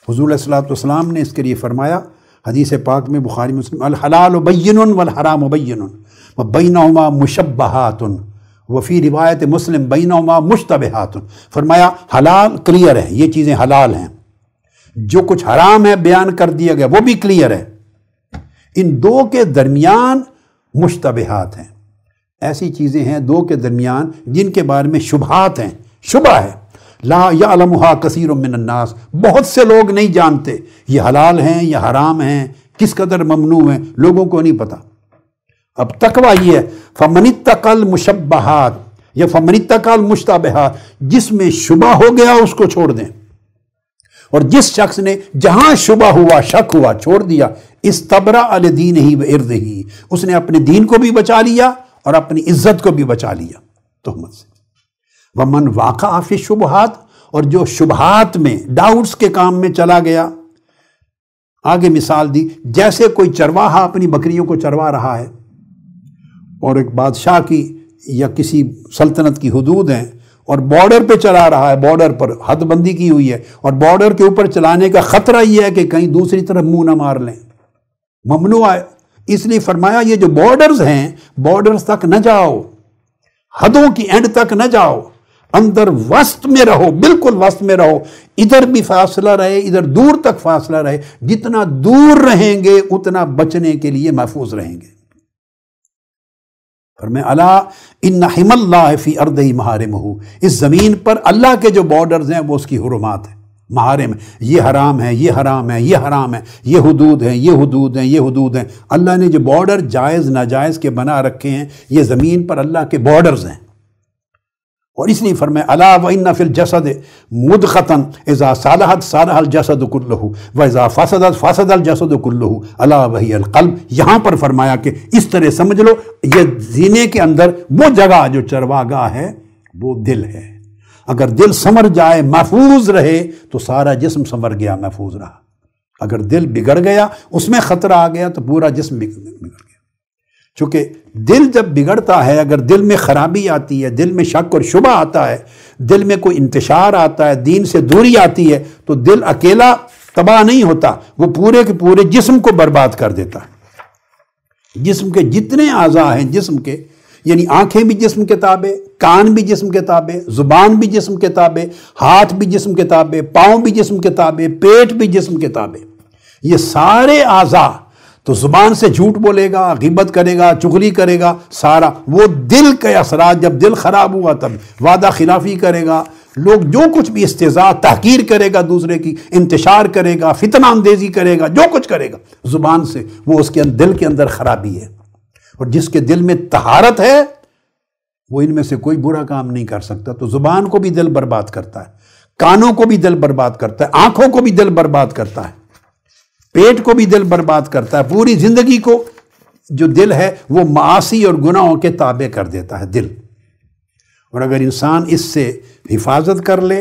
حضور علیہ الصلوۃ والسلام نے اس کے لیے فرمایا حدیث پاک میں بخاری مسلم، الحلال بین والحرام بین وبینہما مشبہات، وفی روایت مسلم بینہما مشتبہات. فرمایا حلال کلیئر ہے، یہ چیزیں حلال ہیں، جو کچھ حرام ہے بیان کر دیا گیا وہ بھی کلیئر ہے، ان دو کے درمیان مشتبہات ہیں، ایسی چیزیں ہیں دو کے درمیان جن کے بارے میں شبہات ہیں، شبہ ہے. لا یعلمھا کثیر من الناس، بہت سے لوگ نہیں جانتے یہ حلال ہیں یا حرام ہیں، کس قدر ممنوع ہیں، لوگوں کو نہیں پتا. اب تقویٰ یہ ہے فمن اتقی المشبہات یا فمن اتقی المشتبہات، جس میں شبہ ہو گیا اس کو چھوڑ دیں، اور جس شخص نے جہاں شبہ ہوا شک ہوا چھوڑ دیا، استبرأ لدینہ وعرضہ، اس نے اپنے دین کو بھی بچا لیا اور اپنی عزت کو بھی بچا لیا تہمت سے. ومن واقع فی الشبہات، اور جو شبہات میں ڈاؤٹس کے کام میں چلا گیا. آگے مثال دی، جیسے کوئی چرواہا اپنی بکریوں کو چروا رہا ہے اور ایک بادشاہ کی یا کسی سلطنت کی حدود ہیں اور بارڈر پہ چلا رہا ہے، بارڈر پر حد بندی کی ہوئی ہے اور بارڈر کے اوپر چلانے کا خطرہ یہ ہے کہ کہیں دوسری طرف منہ نہ مار لیں، ممنوع ہے. اس لیے فرمایا یہ جو بارڈرز ہیں بارڈرز تک نہ جاؤ، حدوں کی اینڈ تک نہ جاؤ، اندر وسط میں رہو، بالکل وسط میں رہو، ادھر بھی فاصلہ رہے ادھر دور تک فاصلہ رہے. جتنا دور رہیں گے اتنا بچنے کے لیے محفوظ رہیں گے. فرمایا الا ان حم اللہ فی ارضہ محارمہ، اس زمین پر اللہ کے جو بارڈرز ہیں وہ اس کی حرمات ہیں، محارم ہیں، یہ حرام ہے، یہ حرام ہے، یہ حرام ہے، یہ حدود ہیں، یہ حدود ہیں، یہ حدود ہیں. اللہ نے جو بارڈر جائز ناجائز کے بنا رکھے ہیں یہ زمین پر اللہ کے بارڈرز ہیں. اور اس لیے فرمایا الا وان فی الجسد مضغۃ اذا صلحت صلح الجسد کلہ واذا فسدت فسد الجسد کلہ الا وہی القلب. یہاں پر فرمایا کہ اس طرح سمجھ لو یہ سینے کے اندر وہ جگہ جو چرواگاہ ہے وہ دل ہے. اگر دل سنور جائے محفوظ رہے تو سارا جسم سنور گیا محفوظ رہا. اگر دل بگڑ گیا اس میں خطرہ آ گیا تو پورا جسم بگڑ گیا. چونکہ دل جب بگڑتا ہے، اگر دل میں خرابی آتی ہے، دل میں شک اور شبہ آتا ہے، دل میں کوئی انتشار آتا ہے، دین سے دوری آتی ہے، تو دل اکیلا تباہ نہیں ہوتا، وہ پورے کے پورے جسم کو برباد کر دیتا ہے. جسم کے جتنے اعضاء ہیں جسم کے، یعنی آنکھیں بھی جسم کے تابع، کان بھی جسم کے تابع، زبان بھی جسم کے تابع، ہاتھ بھی جسم کے تابع، پاؤں بھی جسم کے تابع، پیٹ بھی جسم کے تابع. یہ سارے اعضاء، تو زبان سے جھوٹ بولے گا، غیبت کرے گا، چغلی کرے گا، سارا وہ دل کے اثرات. جب دل خراب ہوا تب وعدہ خلافی کرے گا، لوگ جو کچھ بھی استہزاء تحقیر کرے گا، دوسرے کی انتشار کرے گا، فتنہ اندیزی کرے گا، جو کچھ کرے گا زبان سے، وہ اس کے دل کے اندر خرابی ہے. اور جس کے دل میں طہارت ہے وہ ان میں سے کوئی برا کام نہیں کر سکتا. تو زبان کو بھی دل برباد کرتا ہے، کانوں کو بھی دل برباد کرتا ہے، آنکھوں کو بھی دل برباد کرتا ہے، پیٹ کو بھی دل برباد کرتا ہے. پوری زندگی کو جو دل ہے وہ معاصی اور گناہوں کے تابع کر دیتا ہے دل. اور اگر انسان اس سے حفاظت کر لے،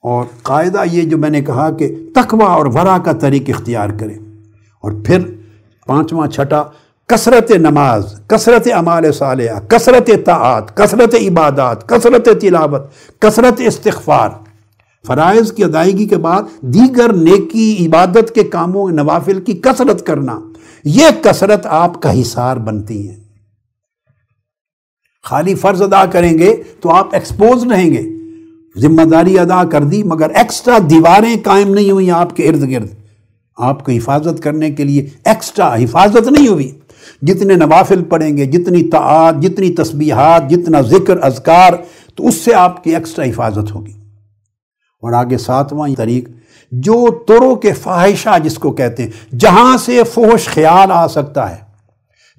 اور قاعدہ یہ جو میں نے کہا کہ تقویٰ اور ورع کا طریق اختیار کرے، اور پھر پانچواں چھٹا کثرت نماز، کثرت اعمال صالحہ، کثرت طاعات، کثرت عبادات، کثرت تلاوت، کثرت استغفار، فرائض کی ادائیگی کے بعد دیگر نیکی عبادت کے کاموں نوافل کی کثرت کرنا. یہ کثرت آپ کا حصار بنتی ہے. خالی فرض ادا کریں گے تو آپ ایکسپوز رہیں گے، ذمہ داری ادا کر دی مگر ایکسٹرا دیواریں قائم نہیں ہوئی آپ کے ارد گرد، آپ کو حفاظت کرنے کے لیے ایکسٹرا حفاظت نہیں ہوئی. جتنے نوافل پڑھیں گے، جتنی طاعات، جتنی تسبیحات، جتنا ذکر اذکار، تو اس سے آپ کی ایکسٹرا حفاظت ہوگی. اور آگے ساتواں طریق جو طرق فاحشہ جس کو کہتے ہیں، جہاں سے فحش خیال آ سکتا ہے،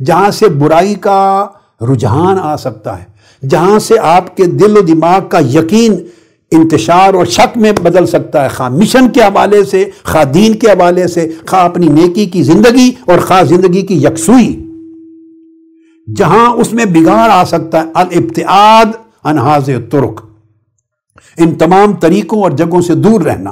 جہاں سے برائی کا رجحان آ سکتا ہے، جہاں سے آپ کے دل و دماغ کا یقین انتشار اور شک میں بدل سکتا ہے، خواہ مشن کے حوالے سے، خواہ دین کے حوالے سے، خواہ اپنی نیکی کی زندگی اور خواہ زندگی کی یکسوئی. جہاں اس میں بگاڑ آ سکتا ہے، الابتعاد عن هذه الطرق، ان تمام طریقوں اور جگہوں سے دور رہنا۔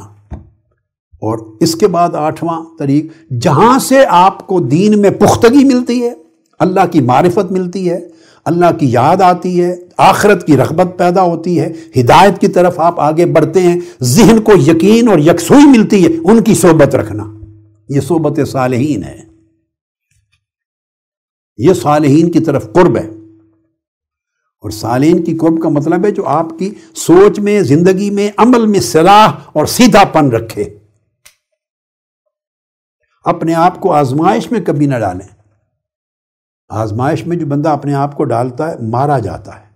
اور اس کے بعد 8واں طریق، جہاں سے آپ کو دین میں پختگی ملتی ہے، اللہ کی معرفت ملتی ہے، اللہ کی یاد آتی ہے، آخرت کی رغبت پیدا ہوتی ہے، ہدایت کی طرف آپ آگے بڑھتے ہیں، ذہن کو یقین اور یکسوئی ملتی ہے، ان کی صحبت رکھنا۔ یہ صحبت صالحین ہے، یہ صالحین کی طرف قرب ہے۔ اور صالحین کی قرب کا مطلب ہے جو آپ کی سوچ میں، زندگی میں، عمل میں صلاح اور سیدھا پن رکھے۔ اپنے آپ کو آزمائش میں کبھی نہ ڈالیں۔ آزمائش میں جو بندہ اپنے آپ کو ڈالتا ہے مارا جاتا ہے۔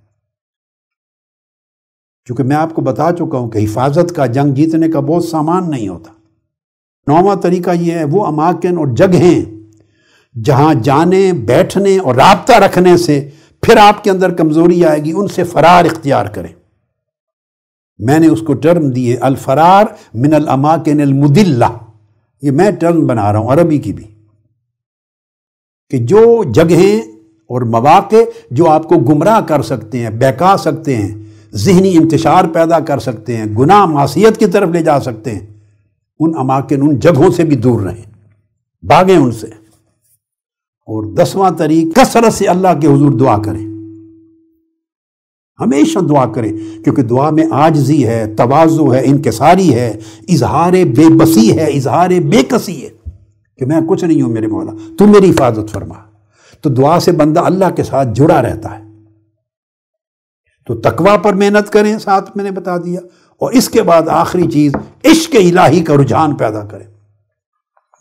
چونکہ میں آپ کو بتا چکا ہوں کہ حفاظت کا، جنگ جیتنے کا بہت سامان نہیں ہوتا۔ 9واں طریقہ یہ ہے، وہ اماکن اور جگہیں جہاں جانے، بیٹھنے اور رابطہ رکھنے سے پھر آپ کے اندر کمزوری آئے گی، ان سے فرار اختیار کریں۔ میں نے اس کو ٹرم دی ہے الفرار من الاماکن المدلہ، یہ میں ٹرم بنا رہا ہوں عربی کی بھی، کہ جو جگہیں اور مواقع جو آپ کو گمراہ کر سکتے ہیں، بہکا سکتے ہیں، ذہنی انتشار پیدا کر سکتے ہیں، گناہ معصیت کی طرف لے جا سکتے ہیں، ان اماکن، ان جگہوں سے بھی دور رہیں، بھاگیں ان سے۔ اور 10واں طریق، کثرت سے اللہ کے حضور دعا کریں، ہمیشہ دعا کریں، کیونکہ دعا میں عاجزی ہے، تواضع ہے، انکساری ہے، اظہار بے بسی ہے، اظہار بے کسی ہے کہ میں کچھ نہیں ہوں میرے مولا، تو میری حفاظت فرما۔ تو دعا سے بندہ اللہ کے ساتھ جڑا رہتا ہے۔ تو تقوی پر محنت کریں، ساتھ میں نے بتا دیا، اور اس کے بعد آخری چیز، عشق الہی کا رجحان پیدا کریں۔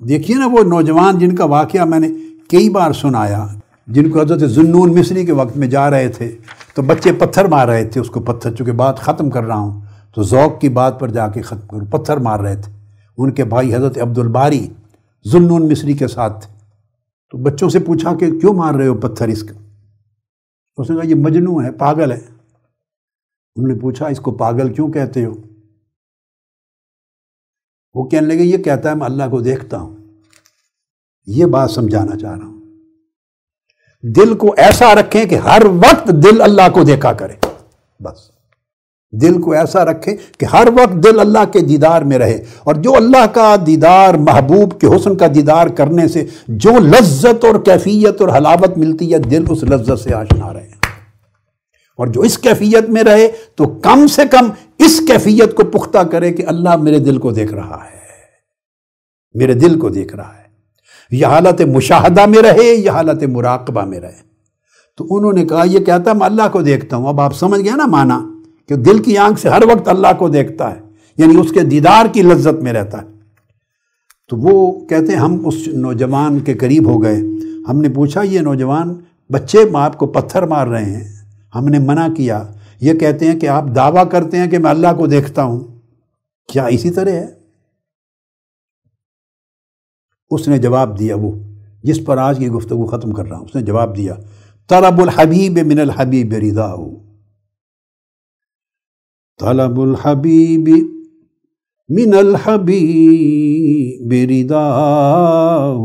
دیکھیے نا وہ نوجوان جن کا واقعہ میں نے کئی بار سنایا، جن کو حضرت ذوالنون مصری کے وقت میں جا رہے تھے تو بچے پتھر مار رہے تھے اس کو، پتھر، چونکہ بات ختم کر رہا ہوں تو ذوق کی بات پر جا کے ختم کروں، پتھر مار رہے تھے، ان کے بھائی حضرت عبدالباری ذوالنون مصری کے ساتھ تھے۔ تو بچوں سے پوچھا کہ کیوں مار رہے ہو پتھر اس کو؟ اس نے کہا یہ مجنون ہے، پاگل ہے۔ انہوں نے پوچھا اس کو پاگل کیوں کہتے ہو؟ وہ کہنے لگے یہ کہتا ہے میں اللہ کو دیکھتا ہوں۔ یہ بات سمجھانا چاہ رہا ہوں، دل کو ایسا رکھیں کہ ہر وقت دل اللہ کو دیکھا کرے، بس دل کو ایسا رکھیں کہ ہر وقت دل اللہ کے دیدار میں رہے، اور جو اللہ کا دیدار، محبوب کے حسن کا دیدار کرنے سے جو لذت اور کیفیت اور حلاوت ملتی ہے، دل اس لذت سے آشنا رہے، اور جو اس کیفیت میں رہے تو کم سے کم اس کیفیت کو پختہ کرے کہ اللہ میرے دل کو دیکھ رہا ہے، میرے دل کو دیکھ رہا ہے۔ یہ حالت مشاہدہ میں رہے، یہ حالت مراقبہ میں رہے۔ تو انہوں نے کہا یہ کہتا ہے میں اللہ کو دیکھتا ہوں۔ اب آپ سمجھ گئے نا معنی، کہ دل کی آنکھ سے ہر وقت اللہ کو دیکھتا ہے، یعنی اس کے دیدار کی لذت میں رہتا ہے۔ تو وہ کہتے ہیں ہم اس نوجوان کے قریب ہو گئے، ہم نے پوچھا یہ نوجوان بچے آپ کو پتھر مار رہے ہیں، ہم نے منع کیا، یہ کہتے ہیں کہ آپ دعویٰ کرتے ہیں کہ میں اللہ کو دیکھتا ہوں، کیا اسی طرح ہے؟ اس نے جواب دیا، وہ جس پر آج کی گفتگو ختم کر رہا ہوں، اس نے جواب دیا طلب الحبیب من الحبیب رداء، طلب الحبیب من الحبیب رداء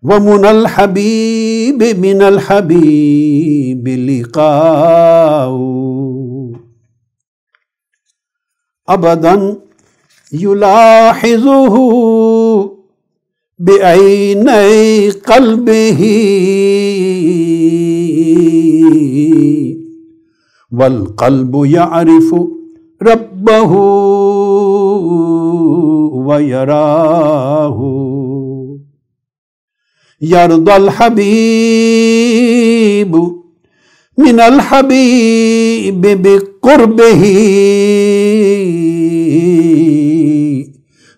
ومن الحبیب من الحبیب لقاء ابدا یلاحظہ بعینی قلبہ والقلب یعرف ربہ ویراہ یرضی الحبیب من الحبیب بقربہ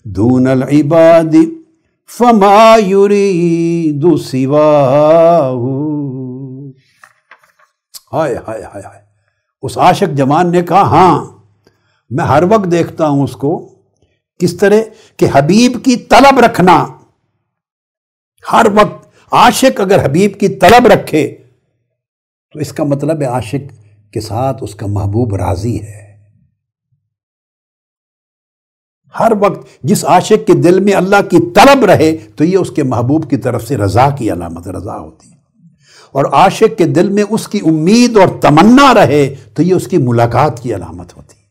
دون العباد فما یرید سواہ۔ ہائے ہائے ہائے ہائے، اس عاشق جوان نے کہا ہاں میں ہر وقت دیکھتا ہوں اس کو، کس طرح کہ حبیب کی طلب رکھنا، ہر وقت عاشق اگر حبیب کی طلب رکھے تو اس کا مطلب ہے عاشق کے ساتھ اس کا محبوب راضی ہے، ہر وقت جس عاشق کے دل میں اللہ کی طلب رہے تو یہ اس کے محبوب کی طرف سے رضا کی علامت رضا ہوتی ہے، اور عاشق کے دل میں اس کی امید اور تمنا رہے تو یہ اس کی ملاقات کی علامت ہوتی ہے۔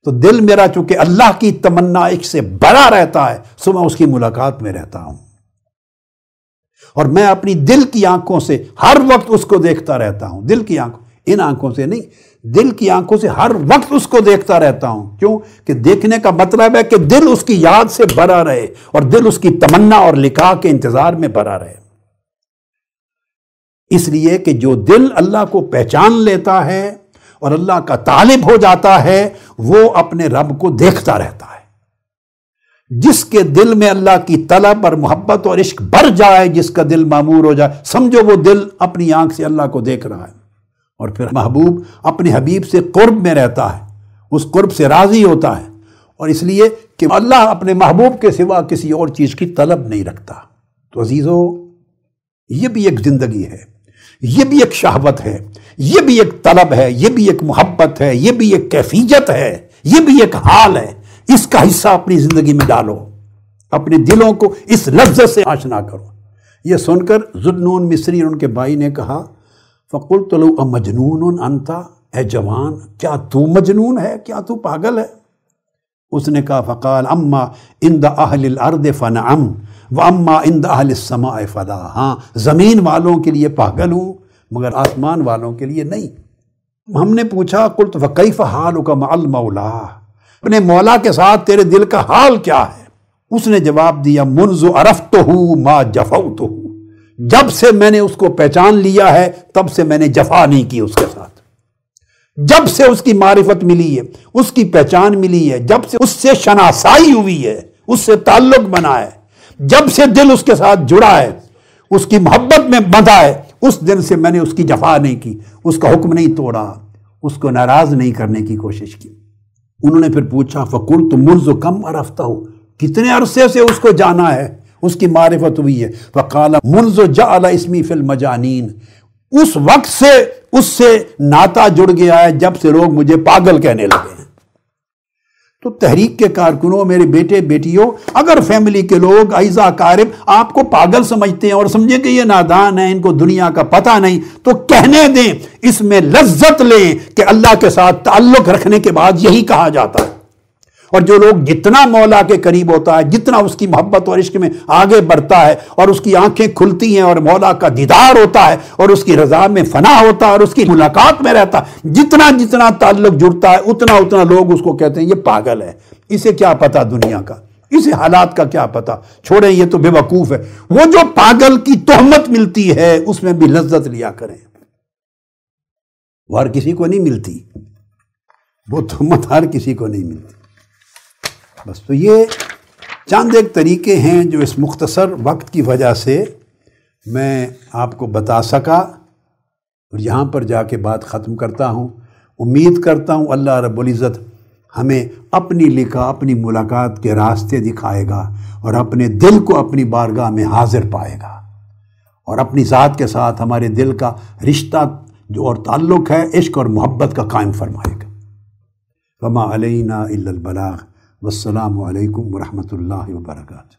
تو دل میرا چونکہ اللہ کی تمنا ایک سے بڑا رہتا ہے، سو میں اس کی ملاقات میں رہتا ہوں، اور میں اپنی دل کی آنکھوں سے ہر وقت اس کو دیکھتا رہتا ہوں۔ دل کی آنکھوں، ان آنکھوں سے نہیں، دل کی آنکھوں سے ہر وقت اس کو دیکھتا رہتا ہوں۔ کیوں کہ دیکھنے کا مطلب ہے کہ دل اس کی یاد سے بھرا رہے، اور دل اس کی تمنا اور لقاء کے انتظار میں بھرا رہے۔ اس لیے کہ جو دل اللہ کو پہچان لیتا ہے اور اللہ کا طالب ہو جاتا ہے، وہ اپنے رب کو دیکھتا رہتا ہے۔ جس کے دل میں اللہ کی طلب اور محبت اور عشق بھر جائے، جس کا دل معمور ہو جائے، سمجھو وہ دل اپنی آنکھ سے اللہ کو دیکھ رہا ہے، اور پھر محبوب اپنے حبیب سے قرب میں رہتا ہے، اس قرب سے راضی ہوتا ہے، اور اس لیے کہ اللہ اپنے محبوب کے سوا کسی اور چیز کی طلب نہیں رکھتا۔ تو عزیزو، یہ بھی ایک زندگی ہے، یہ بھی ایک شہوت ہے، یہ بھی ایک طلب ہے، یہ بھی ایک محبت ہے، یہ بھی ایک کیفیت ہے، یہ بھی ایک حال ہے۔ اس کا حصہ اپنی زندگی میں ڈالو، اپنے دلوں کو اس لذت سے آشنا کرو۔ یہ سن کر ذوالنون مصری اور ان کے بھائی نے کہا، فَقُلْتُ لَهُ أَمَجْنُونٌ أَنْتَ، اے جوان، کیا تو مجنون ہے، کیا تو پاگل ہے؟ اس نے کہا، فقال اما عند اہل الارض فنعم واما عند اہل السماء فلا، ہاں زمین والوں کے لیے پاگل ہوں مگر آسمان والوں کے لیے نہیں۔ ہم نے پوچھا، قلت فکیف حالک مع المولا، اپنے مولا کے ساتھ تیرے دل کا حال کیا ہے؟ اس نے جواب دیا، منذ عرفتہ ما جفوتہ، جب سے میں نے اس کو پہچان لیا ہے تب سے میں نے جفا نہیں کی اس کے ساتھ۔ جب سے اس کی معرفت ملی ہے، اس کی پہچان ملی ہے، جب سے اس سے شناسائی ہوئی ہے، اس سے تعلق بنا ہے، جب سے دل اس کے ساتھ جڑا ہے، اس کی محبت میں بندھا ہے، اس دن سے میں نے اس کی جفا نہیں کی، اس کا حکم نہیں توڑا، اس کو ناراض نہیں کرنے کی کوشش کی۔ انہوں نے پھر پوچھا، فقلت منذ کم عرفتہ، کتنے عرصے سے اس کو جانا ہے، اس کی معرفت ہوئی ہے؟ فقال منذ جعل اسمی فی المجانین، اس وقت سے اس سے ناتا جڑ گیا ہے جب سے لوگ مجھے پاگل کہنے لگے ہیں۔ تو تحریک کے کارکنوں، میرے بیٹے بیٹیوں، اگر فیملی کے لوگ اعزا اقارب آپ کو پاگل سمجھتے ہیں اور سمجھے کہ یہ نادان ہیں، ان کو دنیا کا پتہ نہیں، تو کہنے دیں، اس میں لذت لیں کہ اللہ کے ساتھ تعلق رکھنے کے بعد یہی کہا جاتا ہے۔ اور جو لوگ جتنا مولا کے قریب ہوتا ہے، جتنا اس کی محبت اور عشق میں آگے بڑھتا ہے، اور اس کی آنکھیں کھلتی ہیں اور مولا کا دیدار ہوتا ہے اور اس کی رضا میں فنا ہوتا ہے اور اس کی ملاقات میں رہتا ہے، جتنا جتنا تعلق جڑتا ہے اتنا اتنا لوگ اس کو کہتے ہیں یہ پاگل ہے، اسے کیا پتا دنیا کا، اسے حالات کا کیا پتا، چھوڑیں یہ تو بے وقوف ہے۔ وہ جو پاگل کی تہمت ملتی ہے اس میں بھی لذت لیا کریں، وہ ہر کسی کو نہیں ملتی، وہ تہمت ہر کسی کو نہیں ملتی۔ بس تو یہ چند ایک طریقے ہیں جو اس مختصر وقت کی وجہ سے میں آپ کو بتا سکا، اور یہاں پر جا کے بات ختم کرتا ہوں۔ امید کرتا ہوں اللہ رب العزت ہمیں اپنی لقاء، اپنی ملاقات کے راستے دکھائے گا، اور اپنے دل کو اپنی بارگاہ میں حاضر پائے گا، اور اپنی ذات کے ساتھ ہمارے دل کا رشتہ جو اور تعلق ہے عشق اور محبت کا قائم فرمائے گا۔ وما علینا الا البلاغ، والسلام علیکم ورحمۃ اللہ وبرکاتہ۔